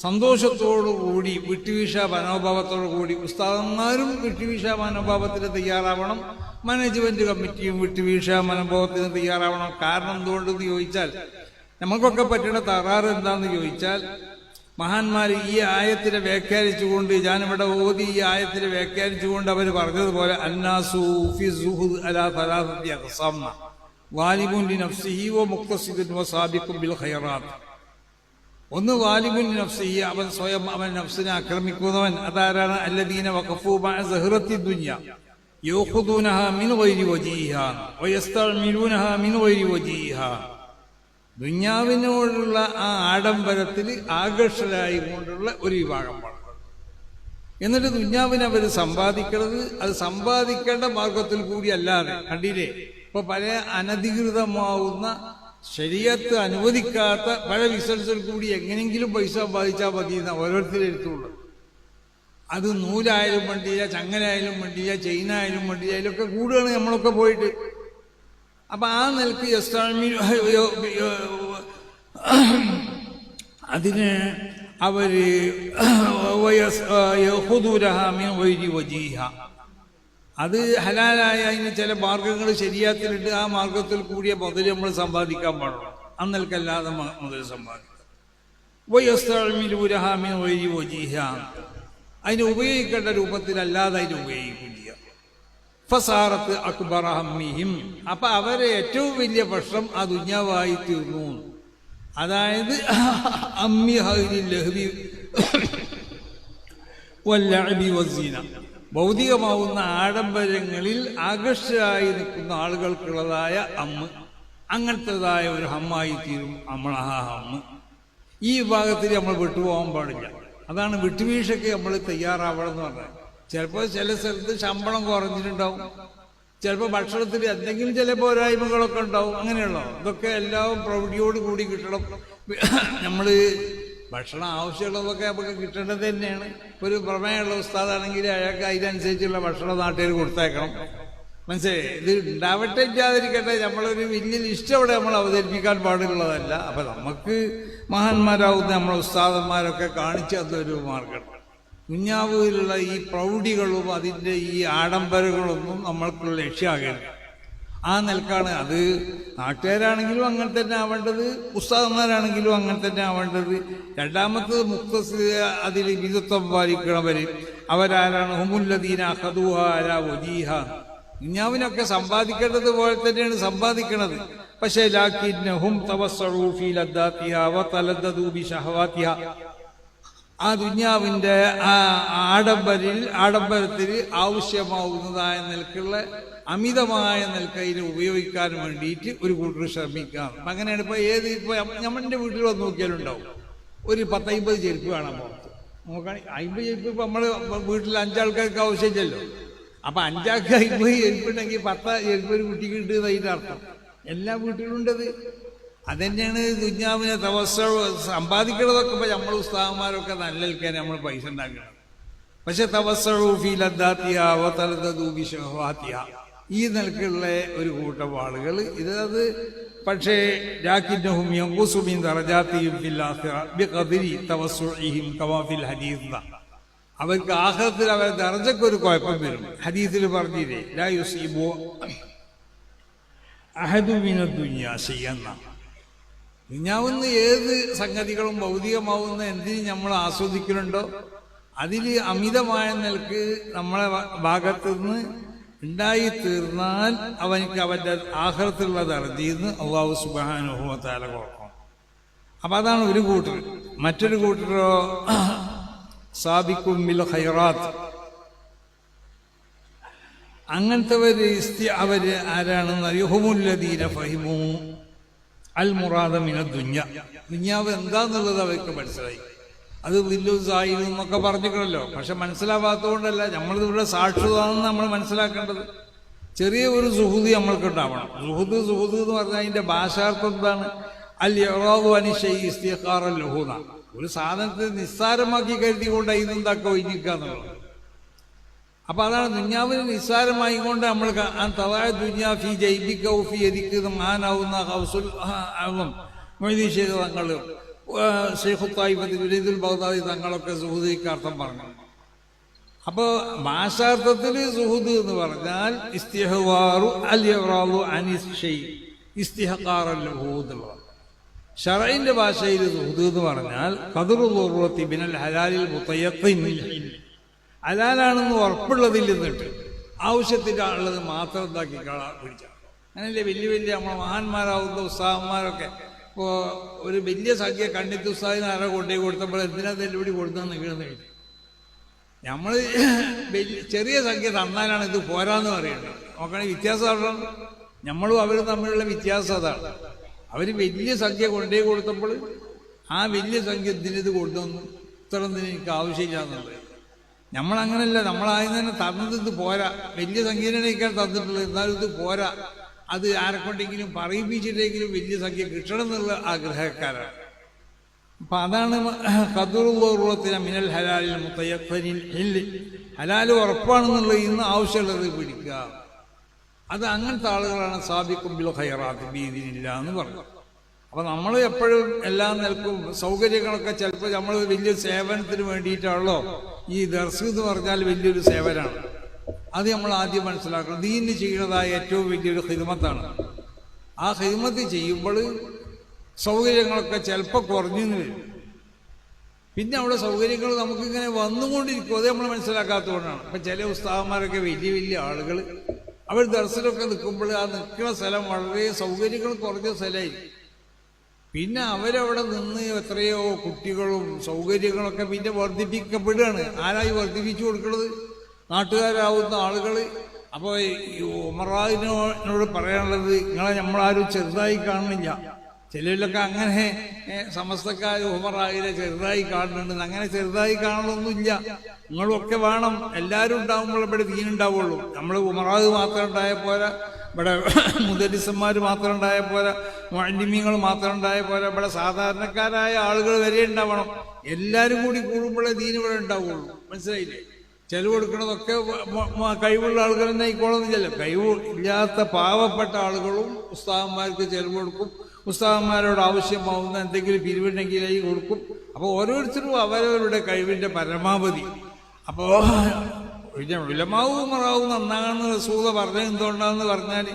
സന്തോഷത്തോടുകൂടി വിട്ടുവീഴ്ച മനോഭാവത്തോടു കൂടി ഉസ്താദന്മാരും വിട്ടുവീഴ്ച മനോഭാവത്തിന് തയ്യാറാവണം. മാനേജ്മെന്റ് കമ്മിറ്റിയും വിട്ടുവീഴ്ച മനോഭാവത്തിന് തയ്യാറാവണം. കാരണം എന്തുകൊണ്ടെന്ന് ചോദിച്ചാൽ, നമുക്കൊക്കെ പറ്റുന്ന തകരാറ് എന്താണെന്ന് ചോദിച്ചാൽ, മഹാന്മാർ ഈ ആയത്തിനെ വ്യാഖ്യാനിച്ചുകൊണ്ട്, ഞാനിവിടെ ഓതി ഈ ആയത്തിനെ വ്യാഖ്യാനിച്ചുകൊണ്ട് അവർ പറഞ്ഞതുപോലെ അന്നാസു ഫി സുഹുദ് അലാ സലാസത്തി അഖ്സാം വാലിബുൻ ലിനഫ്സിഹി വമുഖ്തസിദുൻ വസാബിഖുൻ ബിൽ ഖൈറാത്ത്. ഒന്ന് വാലിബുൻ നഫ്സിഹി, അവൻ സ്വയം അവൻ നഫ്സിനെ ആക്രമിക്കുന്നവൻ. അതാരാണ്? അല്ലദീന വഖഫൂ മഅ സഹറത്തി ദുനിയ യഖുദൂനഹാ മിൻ ഗൈരി വജീഹാ വയസ്തഅമിലൂനഹാ മിൻ ഗൈരി വജീഹാ. ദുനിയാവിനോടുള്ള ആ ആഡംബരത്തിൽ ആകർഷകരായി കൊണ്ടുള്ള ഒരു വിഭാഗമാണ്. എന്നിട്ട് ദുനിയാവിനെ അവർ സമ്പാദിക്കുന്നത് അത് സമ്പാദിക്കേണ്ട മാർഗത്തിൽ കൂടി അല്ലാതെ, കണ്ടില്ലേ? ഇപ്പൊ പല അനധികൃതമാവുന്ന ശരീഅത്ത് അനുവദിക്കാത്ത പല ബിസിനസ്സിൽ കൂടി എങ്ങനെയെങ്കിലും പൈസ സമ്പാദിച്ചാൽ മതി എന്ന ഓരോരുത്തരെടുത്തുള്ളൂ. അത് നൂലായാലും വണ്ടിയില്ല, ചങ്ങലായാലും വണ്ടിയില്ല, ചെയിനായാലും വണ്ടിയില്ല, അതിലൊക്കെ കൂടുകയാണ് നമ്മളൊക്കെ പോയിട്ട്. അപ്പൊ ആ നിലക്ക് അതിന് അവര് അത് ഹലാലായ അതിന് ചില മാർഗങ്ങൾ ശരീഅത്തിലുണ്ട്. ആ മാർഗത്തിൽ കൂടിയ മുതൽ നമ്മൾ സമ്പാദിക്കാൻ പാടുള്ളൂ. അന്നൽക്കല്ലാതെ മുതൽ സമ്പാദിക്കാം. അതിന് ഉപയോഗിക്കേണ്ട രൂപത്തിലല്ലാതെ അതിന് ഉപയോഗിക്കില്ല. ഫസാറത്ത് അക്ബർ ഹമ്മിഹിം, അപ്പൊ അവരെ ഏറ്റവും വലിയ പ്രശ്നം ആ ദുനിയാവായി തീർന്നു. അതായത് അമ്മി ഹൈരി ലഹ്വി വല്ലഅബി വസ്സീന, ഭൗതികമാവുന്ന ആഡംബരങ്ങളിൽ ആകർഷകരായി നിൽക്കുന്ന ആളുകൾക്കുള്ളതായ അങ്ങനത്തേതായ ഒരു ഹമ്മായി തീരും നമ്മൾ ആ ഹമ്മ്. ഈ വിഭാഗത്തിൽ നമ്മൾ വിട്ടുപോകാൻ പാടില്ല. അതാണ് വിട്ടുവീഴ്ചയ്ക്ക് നമ്മൾ തയ്യാറാവണം എന്ന് പറഞ്ഞത്. ചിലപ്പോൾ ചില സ്ഥലത്ത് ശമ്പളം കുറഞ്ഞിട്ടുണ്ടാവും, ചിലപ്പോൾ ഭക്ഷണത്തിൽ എന്തെങ്കിലും ചില പോരായ്മകളൊക്കെ ഉണ്ടാവും. അങ്ങനെയുള്ളോ ഇതൊക്കെ എല്ലാം പ്രൗഢിയോട് കൂടി കിട്ടണം. നമ്മൾ ഭക്ഷണം ആവശ്യമുള്ളതൊക്കെ നമുക്ക് കിട്ടേണ്ടത് തന്നെയാണ്. ഒരു പ്രമേയമുള്ള ഉസ്താദാണെങ്കിൽ അയാൾക്ക് അതിനനുസരിച്ചുള്ള ഭക്ഷണം നാട്ടുകാർ കൊടുത്തേക്കണം. മനസ്സിലായി? ഇത് ഉണ്ടാവട്ടെ ഇല്ലാതിരിക്കട്ടെ, നമ്മളൊരു വലിയ ലിസ്റ്റ് അവിടെ നമ്മൾ അവതരിപ്പിക്കാൻ പാടുള്ളതല്ല. അപ്പം നമുക്ക് മഹാന്മാരാവുന്ന നമ്മളെ ഉസ്താദന്മാരൊക്കെ കാണിച്ചു തന്നൊരു മാർഗം. ദുനിയാവിലുള്ള ഈ പ്രൗഢികളും അതിൻ്റെ ഈ ആഡംബരങ്ങളൊന്നും നമ്മൾക്കുള്ള ലക്ഷ്യമാകരുത്. ആ നിലക്കാണ് അത്. നാട്ടുകാരാണെങ്കിലും അങ്ങനെ തന്നെ ആവേണ്ടത്, ഉസ്താദന്മാരാണെങ്കിലും അങ്ങനെ തന്നെ ആവേണ്ടത്. രണ്ടാമത്തത് മുഖ്തസിദ്, അതിൽ മിതത്വം പാലിക്കണവർ അവരാരാണ്? ഹുമുല്ലദീന അഖദൂഹ അലാ വജീഹ. ദുനിയാവിനൊക്കെ സമ്പാദിക്കേണ്ടത് പോലെ തന്നെയാണ് സമ്പാദിക്കണത്. പക്ഷേ ലാകിന്നഹും തവസ്സഉ ഫീ ലദ്ദാതിഹാ വതലദ്ദദു ബിശഹവാതിഹാ. ആ ദുനിയാവിൻ്റെ ആ ആഡംബരത്തിൽ ആവശ്യമാവുന്നതായ നിലക്കുള്ള അമിതമായ നിലക്കതിനെ ഉപയോഗിക്കാൻ വേണ്ടിയിട്ട് ഒരു കൂട്ടർ ശ്രമിക്കാം. അപ്പം അങ്ങനെയാണ്. ഇപ്പോൾ നമ്മുടെ വീട്ടിൽ വന്ന് നോക്കിയാലുണ്ടാവും ഒരു 10-50 ചെരുപ്പ് കാണാൻ പുറത്ത് നോക്കുകയാണെങ്കിൽ. 50 ചെരുപ്പ് ഇപ്പം നമ്മൾ വീട്ടിൽ 5 ആൾക്കാർക്ക് ആവശ്യമില്ലല്ലോ. അപ്പം 5 ആൾക്ക് 50 ചെരുപ്പുണ്ടെങ്കിൽ 10 ചെരുപ്പ് ഒരു കുട്ടിക്ക് കിട്ടുന്നത് അതിൻ്റെ അർത്ഥം. എല്ലാ വീട്ടിലുണ്ടത്. അതന്നെയാണ് ദുനിയാവിനെ സമ്പാദിക്കുന്നതൊക്കെ. ഇപ്പം നമ്മൾ ഉസ്താദന്മാരൊക്കെ നല്ലൽക്കാൻ നമ്മൾ പൈസ ഉണ്ടാക്കണം. പക്ഷെ തവസ്സഉ ഫീ ലദ്ദാതിഹാ വതലദ്ദദു ബിശഹവാതിഹാ, ഈ നിലക്കുള്ള ഒരു കൂട്ടം ആളുകൾ ഇത്. പക്ഷേ ലാകിന്നഹും യൻഖുസു മിൻ ദറജാതിഹിം ഫിൽ ആഖിറ ബിഖദ്രി തവസ്സുഇഹിം കമാ ഫിൽ ഹദീസ്. അവർക്ക് ആഖിറത്തിൽ അവരുടെ ദർജയ്ക്കൊരു കുഴപ്പം വരും. ഹദീസിൽ പറഞ്ഞില്ലേ, ലാ യുസീബു അഹദു മിനദ് ദുനിയാ ശൈഅൻ. ദുനിയാവുന്ന ഏത് സംഗതികളും ഭൗതികമാവുന്ന എന്തിനും നമ്മൾ ആസ്വദിക്കുന്നുണ്ടോ അതിൽ അമിതമായ നിലക്ക് നമ്മളെ ഭാഗത്തു നിന്ന് ഉണ്ടായി തീർന്നാൽ അവനിക്ക് അവൻ്റെ ആഖിറത്തിലുള്ള ദർജയിൽ നിന്ന് അല്ലാഹു സുബ്ഹാനഹു വ തആല കൊടുക്കും. അപ്പം അതാണ് ഒരു കൂട്ടർ. മറ്റൊരു കൂട്ടരോ സാബിക്കും ബിൽ ഖൈറാത്ത്. അങ്ങനത്തെ അവര് ആരാണെന്ന് യഹുമുല്ലദീന ഫഹിമു അൽ മുറാദ മിനദ് ദുനിയ. ദുനിയാവ് എന്താന്നുള്ളത് അവർക്ക് മനസ്സിലായി. അത് വില്ലുസായി എന്നൊക്കെ പറഞ്ഞിട്ടുണ്ടല്ലോ. പക്ഷെ മനസ്സിലാവാത്തതുകൊണ്ടല്ല, നമ്മളിവിടെ സാക്ഷിതാണെന്ന് നമ്മൾ മനസ്സിലാക്കേണ്ടത്. ചെറിയ ഒരു സുഹൃതി നമ്മൾക്ക് ഉണ്ടാവണം. സുഹൃത് എന്ന് പറഞ്ഞാൽ അതിൻ്റെ ഭാഷാർത്ഥം എന്താണ്? അൽ ഇറാദു അനി ശൈഇ ഇസ്തിഖാറൻ ലഹു. ഒരു സാധനത്തെ നിസ്സാരമാക്കി കരുതിക്കൊണ്ട് അതിനെന്താക്കുക ഒഴിഞ്ഞിക്കുക എന്നുള്ളത്. അപ്പം അതാണ് ദുനിയാവിന് നിസ്സാരമായി കൊണ്ട് നമ്മൾ തവായ ദുനിയാ ഫി ജൈബിക ഫി യദിക മഹാനാവുന്ന ഖൗസുൽ ആലം മൊയ്‌ദി ശൈഖ് തങ്ങൾ, ശൈഖുൽ ത്വായിഫത്ത് ജുനൈദുൽ ബഗ്ദാദി തങ്ങളൊക്കെ സുഹുദിക്ക് അർത്ഥം പറഞ്ഞു. അപ്പോൾ ഭാഷാർത്ഥത്തിൽ സുഹുദ് എന്ന് പറഞ്ഞാൽ ഇസ്തിഹ്വാറു അൽ ഇറാദു അനി ശൈഇ ഇസ്തിഹ്ഖാറൻ ലഹു എന്നുള്ളതാണ്. ശർഈന്റെ ഭാഷയിൽ സുഹുദ് എന്ന് പറഞ്ഞാൽ ഖദ്റു ദുർറത്തി ബിനൽ ഹലാലിൽ മുതയഖിൻ. ഹലാലാണെന്ന് ഉറപ്പുള്ളതിൽ നിന്നിട്ട് ആവശ്യത്തിൻ്റെ ഉള്ളത് മാത്രം എന്താക്കി പിടിച്ചാൽ. അങ്ങനെയല്ലേ വലിയ വലിയ നമ്മൾ മഹാന്മാരാവുന്ന ഉസ്താദന്മാരൊക്കെ. ഇപ്പോൾ ഒരു വലിയ സംഖ്യ കണ്ണിത്ത് ഉസ്താദിന് ആരോ കൊണ്ടുപോയി കൊടുത്തപ്പോൾ എന്തിനാ തെല്ലുപിടി കൊടുത്താൽ നിൽക്കണമെന്ന് എഴുതി. നമ്മൾ ചെറിയ സംഖ്യ തന്നാലാണ് ഇത് പോരാന്ന് പറയുന്നത്. നോക്കണേ വ്യത്യാസം അറിയണം. നമ്മളും അവരും തമ്മിലുള്ള വ്യത്യാസം അതാണ്. അവർ വലിയ സംഖ്യ കൊണ്ടുപോയി കൊടുത്തപ്പോൾ ആ വലിയ സംഖ്യ ഇതിനിത് കൊണ്ടുവന്നു, ഇത്ര എന്തിനും എനിക്ക് ആവശ്യമില്ല എന്നുള്ളത്. നമ്മളങ്ങനല്ല. നമ്മളാദ്യം തന്നെ തന്നത് ഇത് പോരാ. വലിയ സംഖ്യയിലേക്കാണ് തന്നിട്ടുള്ളത്, എന്നാലും ഇത് പോരാ. അത് ആരെക്കൊണ്ടെങ്കിലും പറയിപ്പിച്ചിട്ടെങ്കിലും വലിയ സംഖ്യ കിട്ടണം എന്നുള്ള ആഗ്രഹക്കാരാണ്. അപ്പം അതാണ് ഖദ്റുൽ മിനൽ ഹലാലിൽ മുതയഖ്ഖിനിൽ ഹില്ല്. ഹലാൽ ഉറപ്പാണെന്നുള്ളത് ഇന്ന് ആവശ്യമുള്ളത് പിടിക്കുക. അത് അങ്ങനത്തെ ആളുകളാണ് സാബിഖും ബിൽ ഖൈറാത്ത് ബിഇദ്നില്ലാ എന്ന് പറഞ്ഞു. അപ്പം നമ്മൾ എപ്പോഴും എല്ലാ നിലക്കും സൗകര്യങ്ങളൊക്കെ ചിലപ്പോൾ നമ്മൾ വലിയ സേവനത്തിന് വേണ്ടിയിട്ടാണല്ലോ. ഈ ദർസ് എന്ന് പറഞ്ഞാൽ വലിയൊരു സേവനമാണ്. അത് നമ്മൾ ആദ്യം മനസ്സിലാക്കണം. ദീനിന് ചെയ്യുന്നതായ ഏറ്റവും വലിയൊരു ഖിദ്മത്താണ്. ആ ഖിദ്മത്ത് ചെയ്യുമ്പോൾ സൗകര്യങ്ങളൊക്കെ ചിലപ്പോൾ കുറഞ്ഞു വരും. പിന്നെ അവിടെ സൗകര്യങ്ങൾ നമുക്കിങ്ങനെ വന്നുകൊണ്ടിരിക്കും. അത് നമ്മൾ മനസ്സിലാക്കാത്തതുകൊണ്ടാണ്. ഇപ്പം ചില ഉസ്താദന്മാരൊക്കെ വലിയ വലിയ ആളുകൾ അവർ ദർസിലൊക്കെ നിൽക്കുമ്പോൾ ആ നിൽക്കുന്ന സ്ഥലം വളരെ സൗകര്യങ്ങൾ കുറഞ്ഞ സ്ഥലമായിരിക്കും. പിന്നെ അവരവിടെ നിന്ന് എത്രയോ കുട്ടികളും സൗകര്യങ്ങളൊക്കെ പിന്നെ വർദ്ധിപ്പിക്കപ്പെടുകയാണ്. ആരായി വർദ്ധിപ്പിച്ചു കൊടുക്കുന്നത്? നാട്ടുകാരാവുന്ന ആളുകൾ. അപ്പോൾ ഈ ഉമറാവിനോട് പറയാനുള്ളത്, നിങ്ങളെ നമ്മളാരും ചെറുതായി കാണുന്നില്ല. ചിലരിലൊക്കെ അങ്ങനെ സമസ്തക്കാർ ഉമറാവിനെ ചെറുതായി കാണുന്നുണ്ട്. അങ്ങനെ ചെറുതായി കാണലൊന്നുമില്ല. നിങ്ങളൊക്കെ വേണം. എല്ലാവരും ഉണ്ടാകുമ്പോൾ ഇവിടെ ദീനുണ്ടാവുള്ളൂ. നമ്മൾ ഉമറാവ് മാത്രം ഉണ്ടായ പോരാ, ഇവിടെ മുദരിസന്മാർ മാത്രം ഉണ്ടായ പോരാ, മുഅല്ലിമീങ്ങൾ മാത്രം ഉണ്ടായ പോരാ, ഇവിടെ സാധാരണക്കാരായ ആളുകൾ വരെ ഉണ്ടാവണം. എല്ലാവരും കൂടി കൂടുമ്പോഴേ ദീൻ ഇവിടെ ഉണ്ടാവുള്ളൂ. മനസ്സിലായില്ലേ? ചെലവ് കൊടുക്കണതൊക്കെ കഴിവുള്ള ആളുകൾ തന്നെ ആയിക്കോളന്നില്ലല്ലോ. കഴിവ് ഇല്ലാത്ത പാവപ്പെട്ട ആളുകളും ഉസ്താദന്മാർക്ക് ചെലവ് കൊടുക്കും. ഉസ്താദന്മാരോട് ആവശ്യമാവുന്ന എന്തെങ്കിലും പിരിവുണ്ടെങ്കിൽ അതിൽ കൊടുക്കും. അപ്പോൾ ഓരോരുത്തരും അവരവരുടെ കഴിവിൻ്റെ പരമാവധി. അപ്പോൾ ഉലമാവും ഉമറാവും നന്നാകുന്ന റസൂൽ പറഞ്ഞത് എന്തുകൊണ്ടാന്ന് പറഞ്ഞാൽ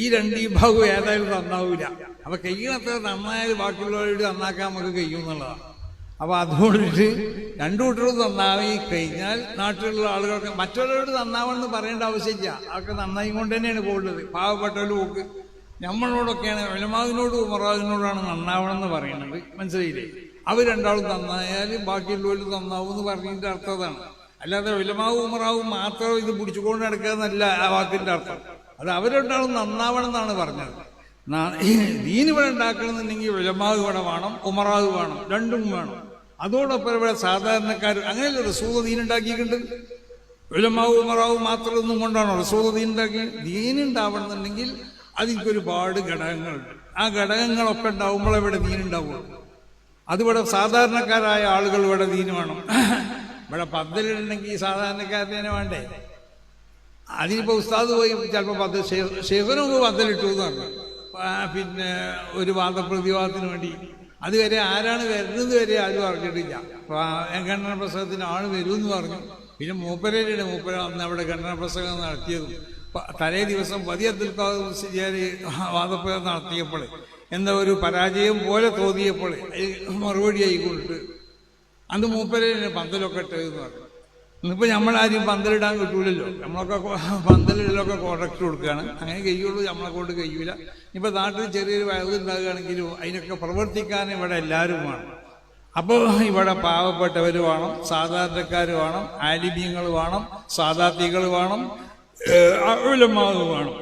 ഈ രണ്ട് വിഭാഗവും ഏതായാലും നന്നാവില്ല. അപ്പൊ കഴിയണത്ര നന്നായാലും ബാക്കിയുള്ളവരോട് നന്നാക്കാൻ നമുക്ക് കഴിയും എന്നുള്ളതാണ്. അപ്പൊ അതുകൊണ്ടിട്ട് രണ്ടു കൂട്ടരും നന്നായി കഴിഞ്ഞാൽ നാട്ടിലുള്ള ആളുകൾക്ക് മറ്റുള്ളവരോട് നന്നാവണമെന്ന് പറയേണ്ട ആവശ്യമില്ല. അതൊക്കെ നന്നായി കൊണ്ട് തന്നെയാണ് പോകുന്നത്. പാവപ്പെട്ടവരും പോക്ക് നമ്മളോടൊക്കെയാണ്, ഉലമാവിനോടും ഉമറാവിനോടാണ് നന്നാവണമെന്ന് പറയുന്നത്. മനസ്സിലായില്ലേ? അവർ രണ്ടാളും നന്നായാൽ ബാക്കിയുള്ളവരും നന്നാവും എന്ന് പറഞ്ഞതിന്റെ അർത്ഥം അതാണ്. അല്ലാതെ ഉലമാവും ഉമറാവും മാത്രം ഇത് പിടിച്ചുകൊണ്ട് നടക്കുക എന്നല്ല ആ വാക്കിന്റെ അർത്ഥം. അത് അവരുണ്ടാവും നന്നാവണം എന്നാണ് പറഞ്ഞത്. ദീൻ ഇവിടെ ഉണ്ടാക്കണമെന്നുണ്ടെങ്കിൽ ഉലമാവ് ഇവിടെ വേണം, ഉമറാവ് വേണം, രണ്ടും വേണം. അതോടൊപ്പം ഇവിടെ സാധാരണക്കാർ അങ്ങനെയല്ല റസൂൽ ദീൻ ഉണ്ടാക്കിയിട്ടുണ്ട്. ഉലമാവും ഉമറാവും മാത്രമൊന്നും കൊണ്ടാണോ റസൂൽ ദീൻ ഉണ്ടാക്കിയത്? ദീൻ ഉണ്ടാവണമെന്നുണ്ടെങ്കിൽ അതിൽക്കൊരുപാട് ഘടകങ്ങളുണ്ട്. ആ ഘടകങ്ങളൊക്കെ ഉണ്ടാവുമ്പോൾ ഇവിടെ ദീൻ ഉണ്ടാവുള്ളൂ. അതിവിടെ സാധാരണക്കാരായ ആളുകൾ ഇവിടെ ദീൻ വേണം. ഇവിടെ പന്തലിടണമെങ്കിൽ സാധാരണക്കാരനെ വേണ്ടേ? അതിനിപ്പോൾ ഉസ്താദ് പോയി ചിലപ്പോൾ ഷെയ്ഖിന് പന്തലിട്ടു എന്ന് പറഞ്ഞു. പിന്നെ ഒരു വാദപ്രതിവാദത്തിന് വേണ്ടി അതുവരെ ആരാണ് വരുന്നത് വരെ ആരും അറിഞ്ഞിട്ടില്ല. ഖണ്ഡന പ്രസംഗത്തിന് ആൾ വരുമെന്ന് പറഞ്ഞു. പിന്നെ മൂപ്പരയുടെ മൂപ്പര അന്ന് അവിടെ ഖണ്ഡന പ്രസംഗം നടത്തിയതും തലേ ദിവസം വലിയ അബ്ദുൽ ഖാദർ വാദപ്രയോഗം നടത്തിയപ്പോൾ എന്താ ഒരു പരാജയം പോലെ തോന്നിയപ്പോൾ മറുപടി ആയിക്കൊണ്ട് അന്ന് മൂപ്പരനെ പന്തലൊക്കെ ഇട്ടതെന്ന് പറഞ്ഞു. ഇന്നിപ്പോൾ നമ്മളാരും പന്തലിടാൻ കിട്ടൂലല്ലോ. നമ്മളൊക്കെ പന്തലിടലൊക്കെ കോൺട്രാക്ട് കൊടുക്കുകയാണ്. അങ്ങനെ കഴിയുള്ളൂ, നമ്മളെ കൊണ്ട് കഴിയൂല. ഇപ്പം നാട്ടിൽ ചെറിയൊരു വയലുണ്ടാകുകയാണെങ്കിലും അതിനൊക്കെ പ്രവർത്തിക്കാൻ ഇവിടെ എല്ലാവരും വേണം. അപ്പോൾ ഇവിടെ പാവപ്പെട്ടവർ വേണം, സാധാരണക്കാർ വേണം, ആലിമീങ്ങൾ വേണം, സാദാത്തികൾ വേണം, ഉലമാവ് വേണം.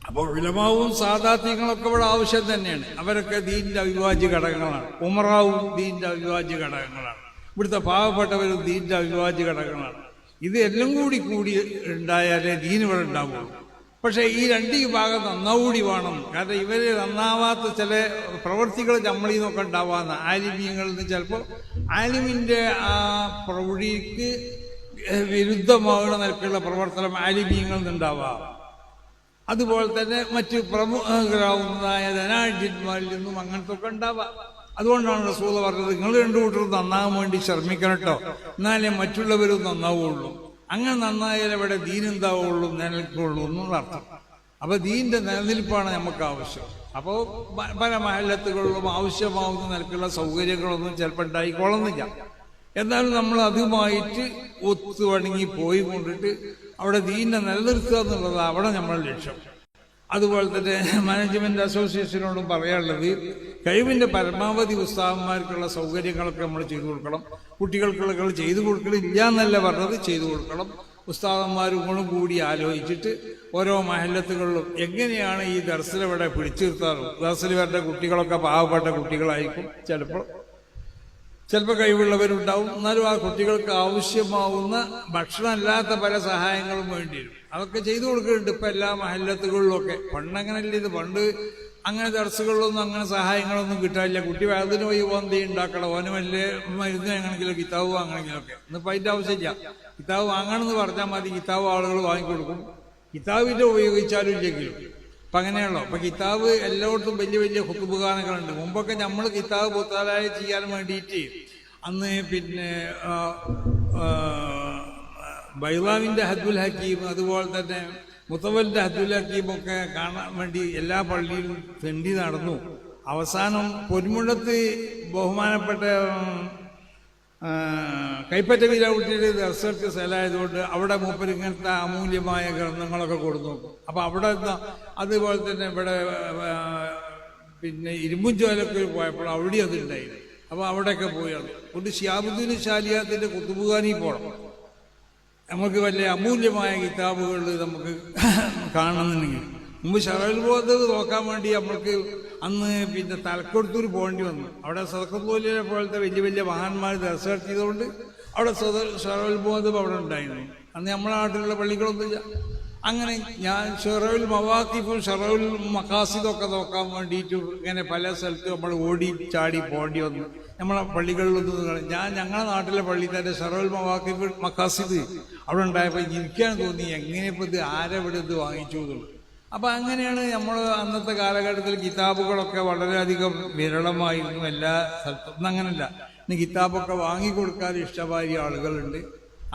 അപ്പോൾ ഉലമാവും സാദാത്തികളൊക്കെ ഇവിടെ ആവശ്യം തന്നെയാണ്. അവരൊക്കെ ദീനിന്റെ അവിഭാജ്യ ഘടകങ്ങളാണ്. ഉമറാവും ദീനിന്റെ അവിഭാജ്യ ഘടകങ്ങളാണ്. ഇവിടുത്തെ പാവപ്പെട്ടവരും ദീനിന്റെ അവിഭാജ്യ ഘടകങ്ങളാണ്. ഇത് എല്ലാം കൂടി ഉണ്ടായാലേ ദീൻ ഇവിടെ ഉണ്ടാവുള്ളൂ. പക്ഷേ ഈ രണ്ട് വിഭാഗം നന്നാവൂടി വേണം. കാരണം ഇവര് നന്നാവാത്ത ചില പ്രവൃത്തികൾ നമ്മളിൽ നിന്നൊക്കെ ഉണ്ടാവാന്ന ആലിമീങ്ങളിൽ നിന്ന് ചിലപ്പോൾ ആലിമിന്റെ ആ പ്രൗഢിക്ക് വിരുദ്ധമാകുന്ന നിലക്കുള്ള പ്രവർത്തനം ആലിമീങ്ങളിൽ നിന്നുണ്ടാവാം. അതുപോലെ തന്നെ മറ്റ് പ്രമുഖരാവുന്നതായ ധനാഢ്യന്മാരിൽ നിന്നും അങ്ങനത്തെ ഒക്കെ ഉണ്ടാവാം. അതുകൊണ്ടാണ് റസൂൽ പറഞ്ഞത്, നിങ്ങൾ രണ്ടു കൂട്ടരും നന്നാകാൻ വേണ്ടി ശ്രമിക്കണം കേട്ടോ, എന്നാലേ മറ്റുള്ളവരും നന്നാവുള്ളൂ. അങ്ങനെ നന്നായാലേ ഇവിടെ ദീൻ എന്താവുള്ളൂ, നിലനിൽക്കുള്ളൂ എന്നുള്ള അർത്ഥം. അപ്പൊ ദീനിന്റെ നിലനിൽപ്പാണ് നമുക്ക് ആവശ്യം. അപ്പോൾ പല മഹല്ലത്തുകളിലും ആവശ്യമാവുന്ന നിലക്കുള്ള സൗകര്യങ്ങളൊന്നും ചിലപ്പോൾ ഉണ്ടായിക്കൊള്ളുന്നില്ല. എന്നാലും നമ്മൾ അതുമായിട്ട് ഒത്തുവണങ്ങി പോയി കൊണ്ടിട്ട് അവിടെ ദീനിനെ നിലനിർത്തുക എന്നുള്ളത് അവിടെ നമ്മുടെ ലക്ഷ്യം. അതുപോലെ തന്നെ മാനേജ്മെന്റ് അസോസിയേഷനോടും പറയാനുള്ളത്, കഴിവിന്റെ പരമാവധി ഉസ്താദന്മാർക്കുള്ള സൗകര്യങ്ങളൊക്കെ നമ്മൾ ചെയ്തു കൊടുക്കണം. കുട്ടികൾക്കുള്ള ചെയ്തു കൊടുക്കലില്ല എന്നല്ല പറഞ്ഞത്, ചെയ്തു കൊടുക്കണം. ഉസ്താദന്മാരും കൂടി ആലോചിച്ചിട്ട് ഓരോ മഹല്ലത്തുകളിലും എങ്ങനെയാണ് ഈ ദർസിലിവിടെ പിടിച്ചു നിർത്താറും. ദർസിൽ വരേണ്ട കുട്ടികളൊക്കെ പാവപ്പെട്ട കുട്ടികളായിരിക്കും, ചിലപ്പോൾ കഴിവുള്ളവരുണ്ടാവും. എന്നാലും ആ കുട്ടികൾക്ക് ആവശ്യമാവുന്ന ഭക്ഷണമല്ലാത്ത പല സഹായങ്ങളും വേണ്ടി വരും. അതൊക്കെ ചെയ്തു കൊടുക്കുന്നുണ്ട് ഇപ്പം എല്ലാ മഹല്ലത്തുകളിലൊക്കെ. പണ്ടങ്ങനല്ല ഇത്. പണ്ട് അങ്ങനെ ദർസുകളിലൊന്നും അങ്ങനെ സഹായങ്ങളൊന്നും കിട്ടാനില്ല. കുട്ടി വേദന പോയി പോന്തി ഉണ്ടാക്കണം, ഓന് വലിയ മരുന്ന് എങ്ങനെങ്കിലും കിതാബ് വാങ്ങണമെങ്കിലൊക്കെ. ഇന്നിപ്പോൾ അതിൻ്റെ ആവശ്യമില്ല. കിതാബ് വാങ്ങണമെന്ന് പറഞ്ഞാൽ മതി, കിതാബ് ആളുകൾ വാങ്ങിക്കൊടുക്കും. കിതാബിൻ്റെ ഉപയോഗിച്ചാലും ഇല്ലെങ്കിലും അപ്പം അങ്ങനെയാണല്ലോ. അപ്പം കിതാബ് എല്ലായിടത്തും വലിയ വലിയ ഖുതുബുഖാനകളുണ്ട്. മുമ്പൊക്കെ നമ്മൾ കിതാബ് പുത്താലായ ചെയ്യാൻ വേണ്ടിയിട്ട് അന്ന് പിന്നെ ബൈളാവിൻ്റെ ഹദ്ദുൽ ഹക്കീം, അതുപോലെ തന്നെ മുത്തവലിൻ്റെ ഹദ്ദുൽ ഹക്കീമൊക്കെ കാണാൻ വേണ്ടി എല്ലാ പള്ളിയിലും തെണ്ടി നടന്നു. അവസാനം പൊന്മുഴത്ത് ബഹുമാനപ്പെട്ട കൈപ്പറ്റ വീരാകുട്ടിയുടെ ദർശനത്തെ സ്ഥലമായതുകൊണ്ട് അവിടെ മൂപ്പർ ഇങ്ങനത്തെ അമൂല്യമായ ഗ്രന്ഥങ്ങളൊക്കെ കൊടുത്തു. അപ്പോൾ അവിടെ അതുപോലെ തന്നെ ഇവിടെ പിന്നെ ഇരുമ്പുംചോലൊക്കെ പോയപ്പോൾ അവിടെ അതുണ്ടായിരുന്നു. അപ്പോൾ അവിടെയൊക്കെ പോയാണ്. കൊണ്ട് ഷിയാബുദ്ദീൻ ഷാലിയാത്തിൻ്റെ കുത്തുബുഖാനി പോകണം. നമുക്ക് വലിയ അമൂല്യമായ കിതാബുകൾ നമുക്ക് കാണണമെന്നുണ്ടെങ്കിൽ മുമ്പ് ശറഅൽ മുഹദ്ദബ് നോക്കാൻ വേണ്ടി നമ്മൾക്ക് അന്ന് പിന്നെ തലക്കൊടുത്തൂർ പോകേണ്ടി വന്നു. അവിടെ സദഖത്തുൽ പോലത്തെ വലിയ വലിയ മഹാന്മാർ ദർസ് നടത്തിയതുകൊണ്ട് അവിടെ ശറഅൽ മുഹദ്ദബ് അവിടെ ഉണ്ടായിരുന്നു. അന്ന് നമ്മുടെ നാട്ടിലുള്ള പള്ളികളൊന്നുമില്ല. അങ്ങനെ ഞാൻ ശറഉൽ മവാഖിഫും ശറഉൽ മഖാസിദൊക്കെ നോക്കാൻ വേണ്ടിയിട്ട് ഇങ്ങനെ പല സ്ഥലത്തും നമ്മൾ ഓടി ചാടി പോകേണ്ടി വന്നു. നമ്മളെ പള്ളികളിലൊന്നും ഞങ്ങളുടെ നാട്ടിലെ പള്ളി തന്നെ ശറഉൽ മവാഖിഫ് മഖാസിദ് അവിടെ ഉണ്ടായപ്പോൾ ഇരിക്കാൻ തോന്നി, എങ്ങനെ ഇപ്പോൾ ഇത് ആരെവിടെ ഇത് വാങ്ങിച്ചു എന്നുള്ളൂ. അപ്പം അങ്ങനെയാണ് നമ്മൾ അന്നത്തെ കാലഘട്ടത്തിൽ കിതാബുകളൊക്കെ വളരെയധികം വിരളമായിരുന്നു എല്ലാ സ്ഥലത്തും. ഒന്നും അങ്ങനല്ല, ഇന്ന് കിതാബൊക്കെ വാങ്ങിക്കൊടുക്കാൻ ഇഷ്ടമായ ആളുകളുണ്ട്.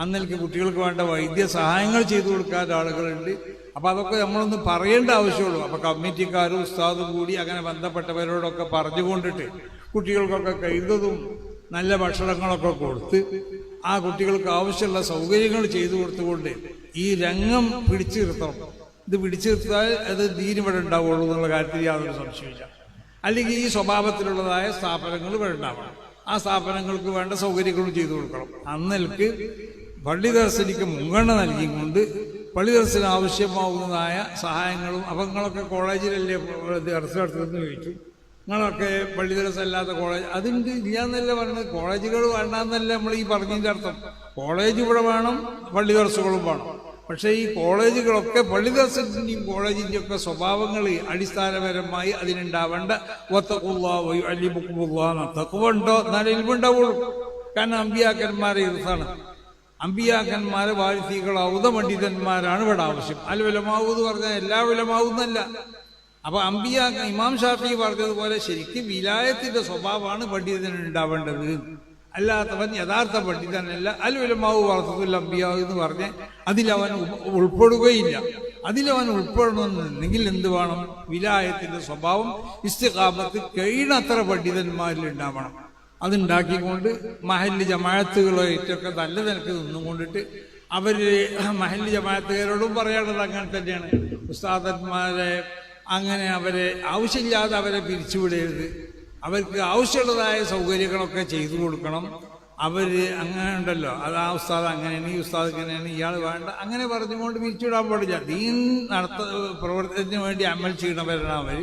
അന്നെനിക്ക് കുട്ടികൾക്ക് വേണ്ട വൈദ്യ സഹായങ്ങൾ ചെയ്തു കൊടുക്കാൻ ആളുകളുണ്ട്. അപ്പം അതൊക്കെ നമ്മളൊന്ന് പറയേണ്ട ആവശ്യമുള്ളൂ. അപ്പം കമ്മിറ്റിക്കാരും ഉസ്താദും കൂടി അങ്ങനെ ബന്ധപ്പെട്ടവരോടൊക്കെ പറഞ്ഞുകൊണ്ടിട്ട് കുട്ടികൾക്കൊക്കെ കഴിയുന്നതും നല്ല ഭക്ഷണങ്ങളൊക്കെ കൊടുത്ത് ആ കുട്ടികൾക്ക് ആവശ്യമുള്ള സൗകര്യങ്ങൾ ചെയ്തു കൊടുത്തുകൊണ്ട് ഈ രംഗം പിടിച്ചു നിർത്തണം. ഇത് പിടിച്ചു നിർത്താൽ അത് ദീനിവിടെ ഉണ്ടാവുള്ളൂ എന്നുള്ള കാര്യത്തിൽ യാതൊരു സംശയമില്ല. അല്ലെങ്കിൽ ഈ സ്വഭാവത്തിലുള്ളതായ സ്ഥാപനങ്ങൾ ഇവിടെ ഉണ്ടാവണം. ആ സ്ഥാപനങ്ങൾക്ക് വേണ്ട സൗകര്യങ്ങളും ചെയ്തു കൊടുക്കണം. അന്നെനിക്ക് പള്ളി ദർശനിക്ക് മുൻഗണന നൽകിക്കൊണ്ട് പള്ളി ദർശനം ആവശ്യമാവുന്നതായ സഹായങ്ങളും അപങ്ങളൊക്കെ കോളേജിലല്ലേ ദർശനം നടത്തുമെന്ന് ചോദിച്ചു. നിങ്ങളൊക്കെ പള്ളി ദർശനം അല്ലാത്ത കോളേജ് അതുണ്ട് ഇല്ലാന്നല്ല പറഞ്ഞത്. കോളേജുകൾ വേണ്ടാന്നല്ല നമ്മൾ ഈ പറഞ്ഞതിൻ്റെ അർത്ഥം. കോളേജ് ഇവിടെ വേണം, പള്ളി ദർശകളും വേണം. പക്ഷേ ഈ കോളേജുകളൊക്കെ പള്ളി ദർശനത്തിൻ്റെയും കോളേജിൻ്റെയും ഒക്കെ സ്വഭാവങ്ങൾ അടിസ്ഥാനപരമായി അതിനുണ്ടാവേണ്ട തഖ്വണ്ടോ എന്നാലേ ഇൽമുണ്ടാവുള്ളൂ. കാരണം അമ്പിയാക്കന്മാരെ ഇർസാണ്, അമ്പിയാക്കന്മാരെ വാരിസികളാവുന്ന പണ്ഡിതന്മാരാണ് ഇവിടെ ആവശ്യം. അൽ ഉലമാവു എന്ന് പറഞ്ഞാൽ എല്ലാ ഉലമാവുന്നല്ല. അപ്പൊ ഇമാം ഷാഫി പറഞ്ഞതുപോലെ ശരിക്കും വിലായത്തിന്റെ സ്വഭാവമാണ് പണ്ഡിതന് ഉണ്ടാവേണ്ടത്. അല്ലാത്തവൻ യഥാർത്ഥ പണ്ഡിതനല്ല. അൽ ഉലമാവു വറസത്തുൽ അംബിയാ എന്ന് പറഞ്ഞ് അതിലവൻ ഉൾപ്പെടുകയില്ല. അതിലവൻ ഉൾപ്പെടണമെന്നുണ്ടെങ്കിൽ എന്ത് വേണം? വിലായത്തിന്റെ സ്വഭാവം ഇസ്തിഖാമത്ത് കഴിയണത്ര പണ്ഡിതന്മാരിൽ ഉണ്ടാവണം. അതുണ്ടാക്കിക്കൊണ്ട് മഹല്ല് ജമാഅത്തുകളായിട്ടൊക്കെ നല്ല നിലക്ക് നിന്നുകൊണ്ടിട്ട് അവര് മഹല്ല് ജമാഅത്തുകാരോടും പറയാനുള്ളത് അങ്ങനെ തന്നെയാണ്. ഉസ്താദന്മാരെ അങ്ങനെ അവരെ ആവശ്യമില്ലാതെ അവരെ പിരിച്ചുവിടരുത്. അവർക്ക് ആവശ്യമുള്ളതായ സൗകര്യങ്ങളൊക്കെ ചെയ്തു കൊടുക്കണം. അവര് അങ്ങനെ ഉണ്ടല്ലോ, അത് ആ ഉസ്താദ് അങ്ങനെയാണ്, ഈ ഉസ്താദ് ഇങ്ങനെയാണ്, ഇയാൾ വേണ്ട, അങ്ങനെ പറഞ്ഞുകൊണ്ട് പിരിച്ചുവിടാൻ പാടില്ല. ദീൻ പ്രവർത്തനത്തിന് വേണ്ടി അമൽ ചെയ്യണവരാണ് അവർ.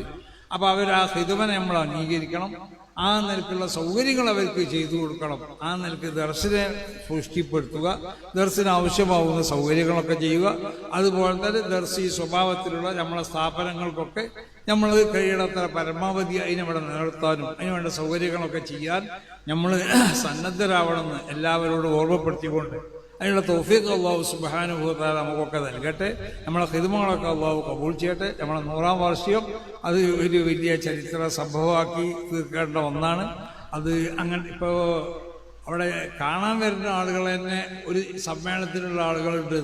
അപ്പൊ അവർ ആ ഹിദമനെ നമ്മൾ അംഗീകരിക്കണം. ആ നിലക്കുള്ള സൗകര്യങ്ങൾ അവർക്ക് ചെയ്തു കൊടുക്കണം. ആ നിലക്ക് ദർശനെ പുഷ്ടിപ്പെടുത്തുക, ദർശന ആവശ്യമാവുന്ന സൗകര്യങ്ങളൊക്കെ ചെയ്യുക. അതുപോലെ തന്നെ ദർശി സ്വഭാവത്തിലുള്ള നമ്മളെ സ്ഥാപനങ്ങൾക്കൊക്കെ നമ്മൾ കഴിയണത്ര പരമാവധി അതിനവിടെ നിലനിർത്താനും അതിനുവേണ്ട സൗകര്യങ്ങളൊക്കെ ചെയ്യാൻ നമ്മൾ സന്നദ്ധരാവണമെന്ന് എല്ലാവരോടും ഓർമ്മപ്പെടുത്തിക്കൊണ്ട് അതിനുള്ള തൗഫീഖ് അല്ലാഹു സുബ്ഹാനഹു വ തആല നമുക്കൊക്കെ നൽകട്ടെ. നമ്മളെ ഖിദ്മകളൊക്കെ അല്ലാഹു കബൂൽ ചെയ്യട്ടെ. നമ്മളെ 100-ാം വാർഷികം അത് ഒരു വലിയ ചരിത്ര സംഭവമാക്കി തീർക്കേണ്ട ഒന്നാണ്. അത് അങ്ങനെ ഇപ്പോൾ അവിടെ കാണാൻ വരുന്ന ആളുകൾ തന്നെ ഒരു സമ്മേളനത്തിലുള്ള ആളുകളുണ്ട്.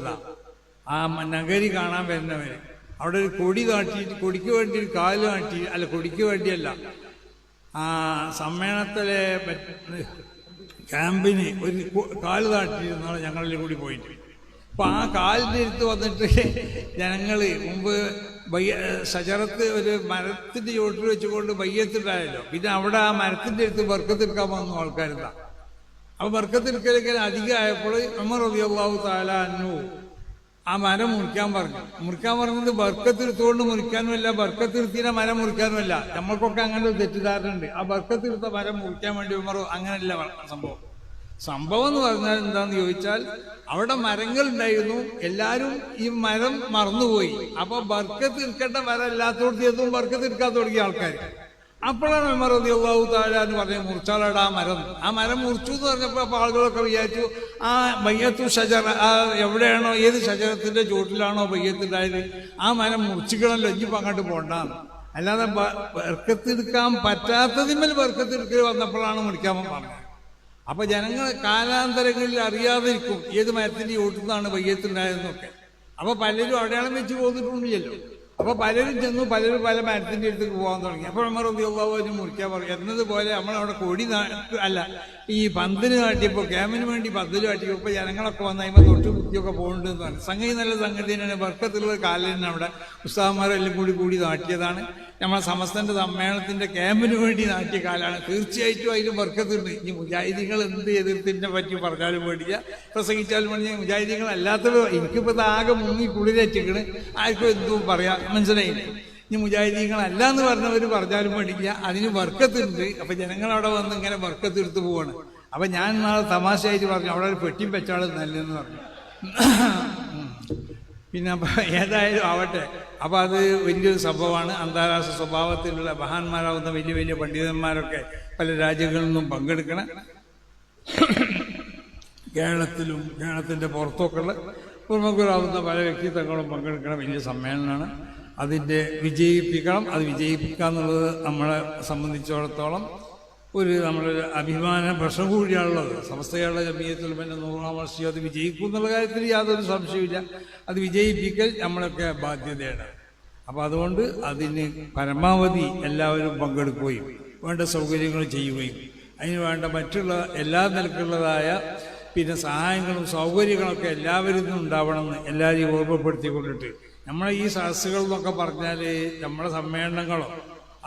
ആ നഗരി കാണാൻ വരുന്നവർ അവിടെ ഒരു കൊടി നാട്ടിയിട്ട്, കൊടിക്ക് വേണ്ടി ഒരു കാല് നാട്ടി, അല്ല കൊടിക്ക് വേണ്ടിയല്ല, ആ സമ്മേളനത്തിലെ ക്യാമ്പിന് ഒരു കാല് നാട്ടിയിരുന്നാണ് ഞങ്ങളിൽ കൂടി പോയിട്ട്. അപ്പം ആ കാലിൻ്റെ അടുത്ത് വന്നിട്ട് ജനങ്ങൾ മുമ്പ് ഷജറത്ത് ഒരു മരത്തിൻ്റെ ചോട്ടിൽ വെച്ചുകൊണ്ട് ബയ്യത്തുണ്ടായല്ലോ. പിന്നെ അവിടെ ആ മരത്തിൻ്റെ അടുത്ത് ബർക്കത്തെടുക്കാൻ വന്നു ആൾക്കാരെന്താ. അപ്പോൾ ബർക്കത്തെടുക്കലൊക്കെ അധികമായപ്പോൾ ഉമർ റളിയല്ലാഹു തആല അൻഹു ആ മരം മുറിക്കാൻ പറഞ്ഞത് ബർക്കത്തെടുത്തുകൊണ്ട് മുറിക്കാനുമല്ല, ബർക്കത്തെടുത്തിനെ മരം മുറിക്കാനുമല്ല. നമ്മൾക്കൊക്കെ അങ്ങനെ ഒരു തെറ്റിദ്ധാരണയുണ്ട്. ആ ബർക്കത്തെടുത്ത മരം മുറിക്കാൻ വേണ്ടി ഉമർ അങ്ങനെയല്ല സംഭവം എന്ന് പറഞ്ഞാൽ എന്താന്ന് ചോദിച്ചാൽ, അവിടെ മരങ്ങൾ ഉണ്ടായിരുന്നു, എല്ലാവരും ഈ മരം മറന്നുപോയി. അപ്പൊ ബർക്കത്തെടുക്കേണ്ട മരം എല്ലാത്തോടത്ത് എത്തും ബർക്കത്തെടുക്കാൻ തുടങ്ങിയ ആൾക്കാർ. അപ്പോഴാണ് ഉമർ റളിയല്ലാഹു തആല എന്ന് പറഞ്ഞ മുറിച്ചാളാണ് ആ മരം മുറിച്ചു എന്ന് പറഞ്ഞപ്പോൾ അപ്പോൾ ആളുകളൊക്കെ വിചാരിച്ചു ആ ബയ്യത്തു ഷജറ, ആ എവിടെയാണോ ഏത് ഷജറത്തിന്റെ ചുവട്ടിലാണോ ബയ്യത്തുണ്ടായത് ആ മരം മുറിച്ചിക്കണമല്ലോ, ഇനിയിപ്പോൾ അങ്ങോട്ട് പോകണ്ടാന്ന്. അല്ലാതെ ബർക്കത്തെടുക്കാൻ പറ്റാത്തതിന്മേൽ ബർക്കത്തെടുക്കൽ വന്നപ്പോഴാണ് മുറിക്കാൻ പറഞ്ഞത്. അപ്പൊ ജനങ്ങൾ കാലാന്തരങ്ങളിൽ അറിയാതിരിക്കും ഏത് മരത്തിന്റെ ചുവട്ടിൽ ബയ്യത്തുണ്ടായതെന്നൊക്കെ. അപ്പൊ പലരും അടയാളം വെച്ച് പോന്നിട്ടുണ്ടല്ലോ. അപ്പൊ പലരും ചെന്നു, പലരും പല മരത്തിന്റെ അടുത്തേക്ക് പോകാൻ തുടങ്ങി. അപ്പോൾ ഉമർ റളിയല്ലാഹു അൻഹു മുറിക്കാൻ പറയും. എന്നതുപോലെ നമ്മളവിടെ കൊടി അല്ല ഈ പന്തിന് കാട്ടിയപ്പോൾ, ക്യാമ്പിന് വേണ്ടി പന്തിന് കാട്ടിയപ്പോൾ ഇപ്പൊ ജനങ്ങളൊക്കെ വന്ന് അതിമ്പോൾ തൊട്ട് കുത്തിയൊക്കെ പോകുന്നുണ്ടെന്ന് പറഞ്ഞു. സംഗതി നല്ല സംഗതി തന്നെയാണ്. ബർക്കത്തുള്ള കാലിന് അവിടെ ഉസ്താദന്മാരെല്ലാം കൂടി നാട്ടിയതാണ്. നമ്മളെ സമസ്തൻ്റെ സമ്മേളനത്തിൻ്റെ ക്യാമ്പിന് വേണ്ടി നാട്ടിയ കാലമാണ്. തീർച്ചയായിട്ടും അതിന് ബർക്കത്തുണ്ട്. ഇനി മുജാഹിദീങ്ങൾ എന്ത് എതിർത്തിനെ പറ്റി പറഞ്ഞാലും വേണ്ടില്ല, പ്രസംഗിച്ചാലും വേണ്ടി മുജാഹിദീങ്ങൾ അല്ലാത്തവർ എനിക്കിപ്പോൾ ആകെ മുങ്ങി കുളിരറ്റിക്കണ്, ആർക്കും എന്തും പറയാം, മനസ്സിലായില്ലേ? ഇനി മുജാഹിദീങ്ങളല്ല എന്ന് പറഞ്ഞവർ പറഞ്ഞാലും വേണ്ടില്ല, അതിന് ബർക്കത്തുണ്ട്. അപ്പം ജനങ്ങളവിടെ വന്ന് ഇങ്ങനെ ബർക്കത്തെടുത്ത് പോവാണ്. അപ്പം ഞാൻ നാളെ തമാശയായിട്ട് പറഞ്ഞു അവിടെ ഒരു പെട്ടിയും വെച്ചാൾ നല്ലതെന്ന് പറഞ്ഞു. പിന്നെ അപ്പം ഏതായാലും ആവട്ടെ. അപ്പം അത് വലിയൊരു സംഭവമാണ്. അന്താരാഷ്ട്ര സ്വഭാവത്തിലുള്ള മഹാന്മാരാവുന്ന വലിയ വലിയ പണ്ഡിതന്മാരൊക്കെ പല രാജ്യങ്ങളിൽ നിന്നും പങ്കെടുക്കണം. കേരളത്തിലും കേരളത്തിൻ്റെ പുറത്തൊക്കെയുള്ള പ്രമുഖരാവുന്ന പല വ്യക്തിത്വങ്ങളും പങ്കെടുക്കണം. വലിയ സമ്മേളനമാണ്. അതിൻ്റെ വിജയിപ്പിക്കണം. അത് വിജയിപ്പിക്കുക എന്നുള്ളത് നമ്മളെ സംബന്ധിച്ചിടത്തോളം നമ്മളൊരു അഭിമാന പ്രശ്നം കൂടിയാണുള്ളത്. സമസ്തയുള്ള ജമിയത്തുൽ ഉലമയുടെ 100-ാം വർഷം അത് വിജയിക്കും എന്നുള്ള കാര്യത്തിൽ യാതൊരു സംശയമില്ല. അത് വിജയിപ്പിക്കൽ നമ്മളൊക്കെ ബാധ്യതയാണ്. അപ്പോൾ അതുകൊണ്ട് അതിന് പരമാവധി എല്ലാവരും പങ്കെടുക്കുകയും വേണ്ട സൗകര്യങ്ങൾ ചെയ്യുകയും അതിന് വേണ്ട മറ്റുള്ള എല്ലാ നിലക്കുള്ളതായ പിന്നെ സഹായങ്ങളും സൗകര്യങ്ങളൊക്കെ എല്ലാവരിൽ നിന്നും ഉണ്ടാവണമെന്ന് എല്ലാവരെയും ഓർമ്മപ്പെടുത്തിക്കൊണ്ടിട്ട് നമ്മളെ ഈ സദസ്സുകൾ എന്നൊക്കെ പറഞ്ഞാൽ നമ്മുടെ സമ്മേളനങ്ങളോ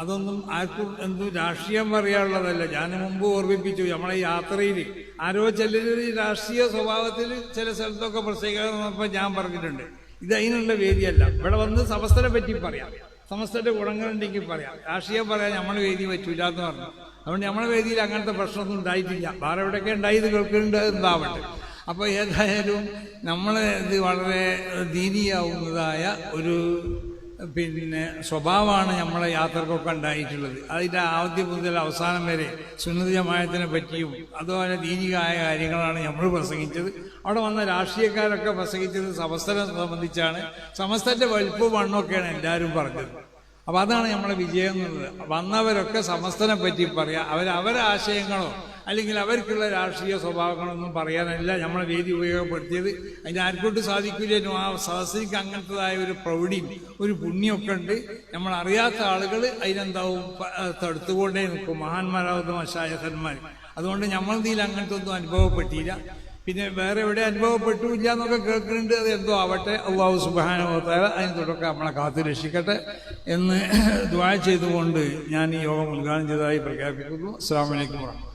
അതൊന്നും ആർക്കും എന്തും രാഷ്ട്രീയം പറയാനുള്ളതല്ല. ഞാൻ മുമ്പ് ഓർമ്മിപ്പിച്ചു, നമ്മളെ യാത്രയിൽ ആരോ ചിലർ രാഷ്ട്രീയ സ്വഭാവത്തിൽ ചില സ്ഥലത്തൊക്കെ പ്രസംഗിക്കാൻ ഞാൻ പറഞ്ഞിട്ടുണ്ട്. ഇത് അതിനുള്ള വേദിയല്ല. ഇവിടെ വന്ന് സമസ്തനെ പറ്റി പറയാം, സമസ്തന്റെ ഗുണങ്ങളുണ്ടെങ്കിൽ പറയാം, രാഷ്ട്രീയം പറയാൻ നമ്മളെ വേദി പറ്റൂല എന്ന് പറഞ്ഞു. അതുകൊണ്ട് നമ്മളെ വേദിയിൽ അങ്ങനത്തെ പ്രശ്നമൊന്നും ഉണ്ടായിട്ടില്ല. വേറെ എവിടെയൊക്കെ ഉണ്ടായത് കേൾക്കുന്നുണ്ട്, എന്താവട്ടെ. അപ്പോൾ ഏതായാലും നമ്മളെ ഇത് വളരെ ദീനിയാവുന്നതായ ഒരു പിന്നെ സ്വഭാവമാണ് നമ്മളെ യാത്രക്കൊക്കെ ഉണ്ടായിട്ടുള്ളത്. അതിൻ്റെ ആദ്യം മുതൽ അവസാനം വരെ സുന്നത്ത് ജമാഅത്തിനെ പറ്റിയും അതുപോലെ ദീനികമായ കാര്യങ്ങളാണ് നമ്മൾ പ്രസംഗിച്ചത്. അവിടെ വന്ന രാഷ്ട്രീയക്കാരൊക്കെ പ്രസംഗിച്ചത് സമസ്തനെ സംബന്ധിച്ചാണ്. സമസ്തൻ്റെ വലുപ്പവും മണ്ണൊക്കെയാണ് എല്ലാവരും പറഞ്ഞത്. അപ്പം അതാണ് നമ്മളെ വിജയം എന്നുള്ളത്. വന്നവരൊക്കെ സമസ്തനെ പറ്റി പറയാം. അവരെ ആശയങ്ങളോ അല്ലെങ്കിൽ അവർക്കുള്ള രാഷ്ട്രീയ സ്വഭാവങ്ങളൊന്നും പറയാനല്ല നമ്മളെ വേദി ഉപയോഗപ്പെടുത്തിയത്. അതിന് ആർക്കോട്ട് സാധിക്കില്ല. ആ സദസ്സിക്ക് അങ്ങനത്തതായ ഒരു പ്രൗഢിയും ഒരു പുണ്യമൊക്കെ ഉണ്ട്. നമ്മൾ അറിയാത്ത ആളുകൾ അതിനെന്താവും തടുത്തുകൊണ്ടേ നിൽക്കും, മഹാന്മാരാവുന്ന മശായഖന്മാർ. അതുകൊണ്ട് നമ്മളതിൽ അങ്ങനത്തെ ഒന്നും അനുഭവപ്പെട്ടില്ല. പിന്നെ വേറെ എവിടെ അനുഭവപ്പെട്ടില്ല എന്നൊക്കെ കേൾക്കുന്നുണ്ട്. അത് എന്തോ ആവട്ടെ. അല്ലാഹു സുബ്ഹാനഹു വ തആല അതിന് തൊട്ടൊക്കെ നമ്മളെ കാത്തു രക്ഷിക്കട്ടെ എന്ന് ദുആ ചെയ്തുകൊണ്ട് ഞാൻ ഈ യോഗം ഉദ്ഘാടനം ചെയ്തതായി പ്രഖ്യാപിക്കുന്നു. അസ്സലാമു അലൈക്കും വറഹ്മത്തുള്ളാഹി.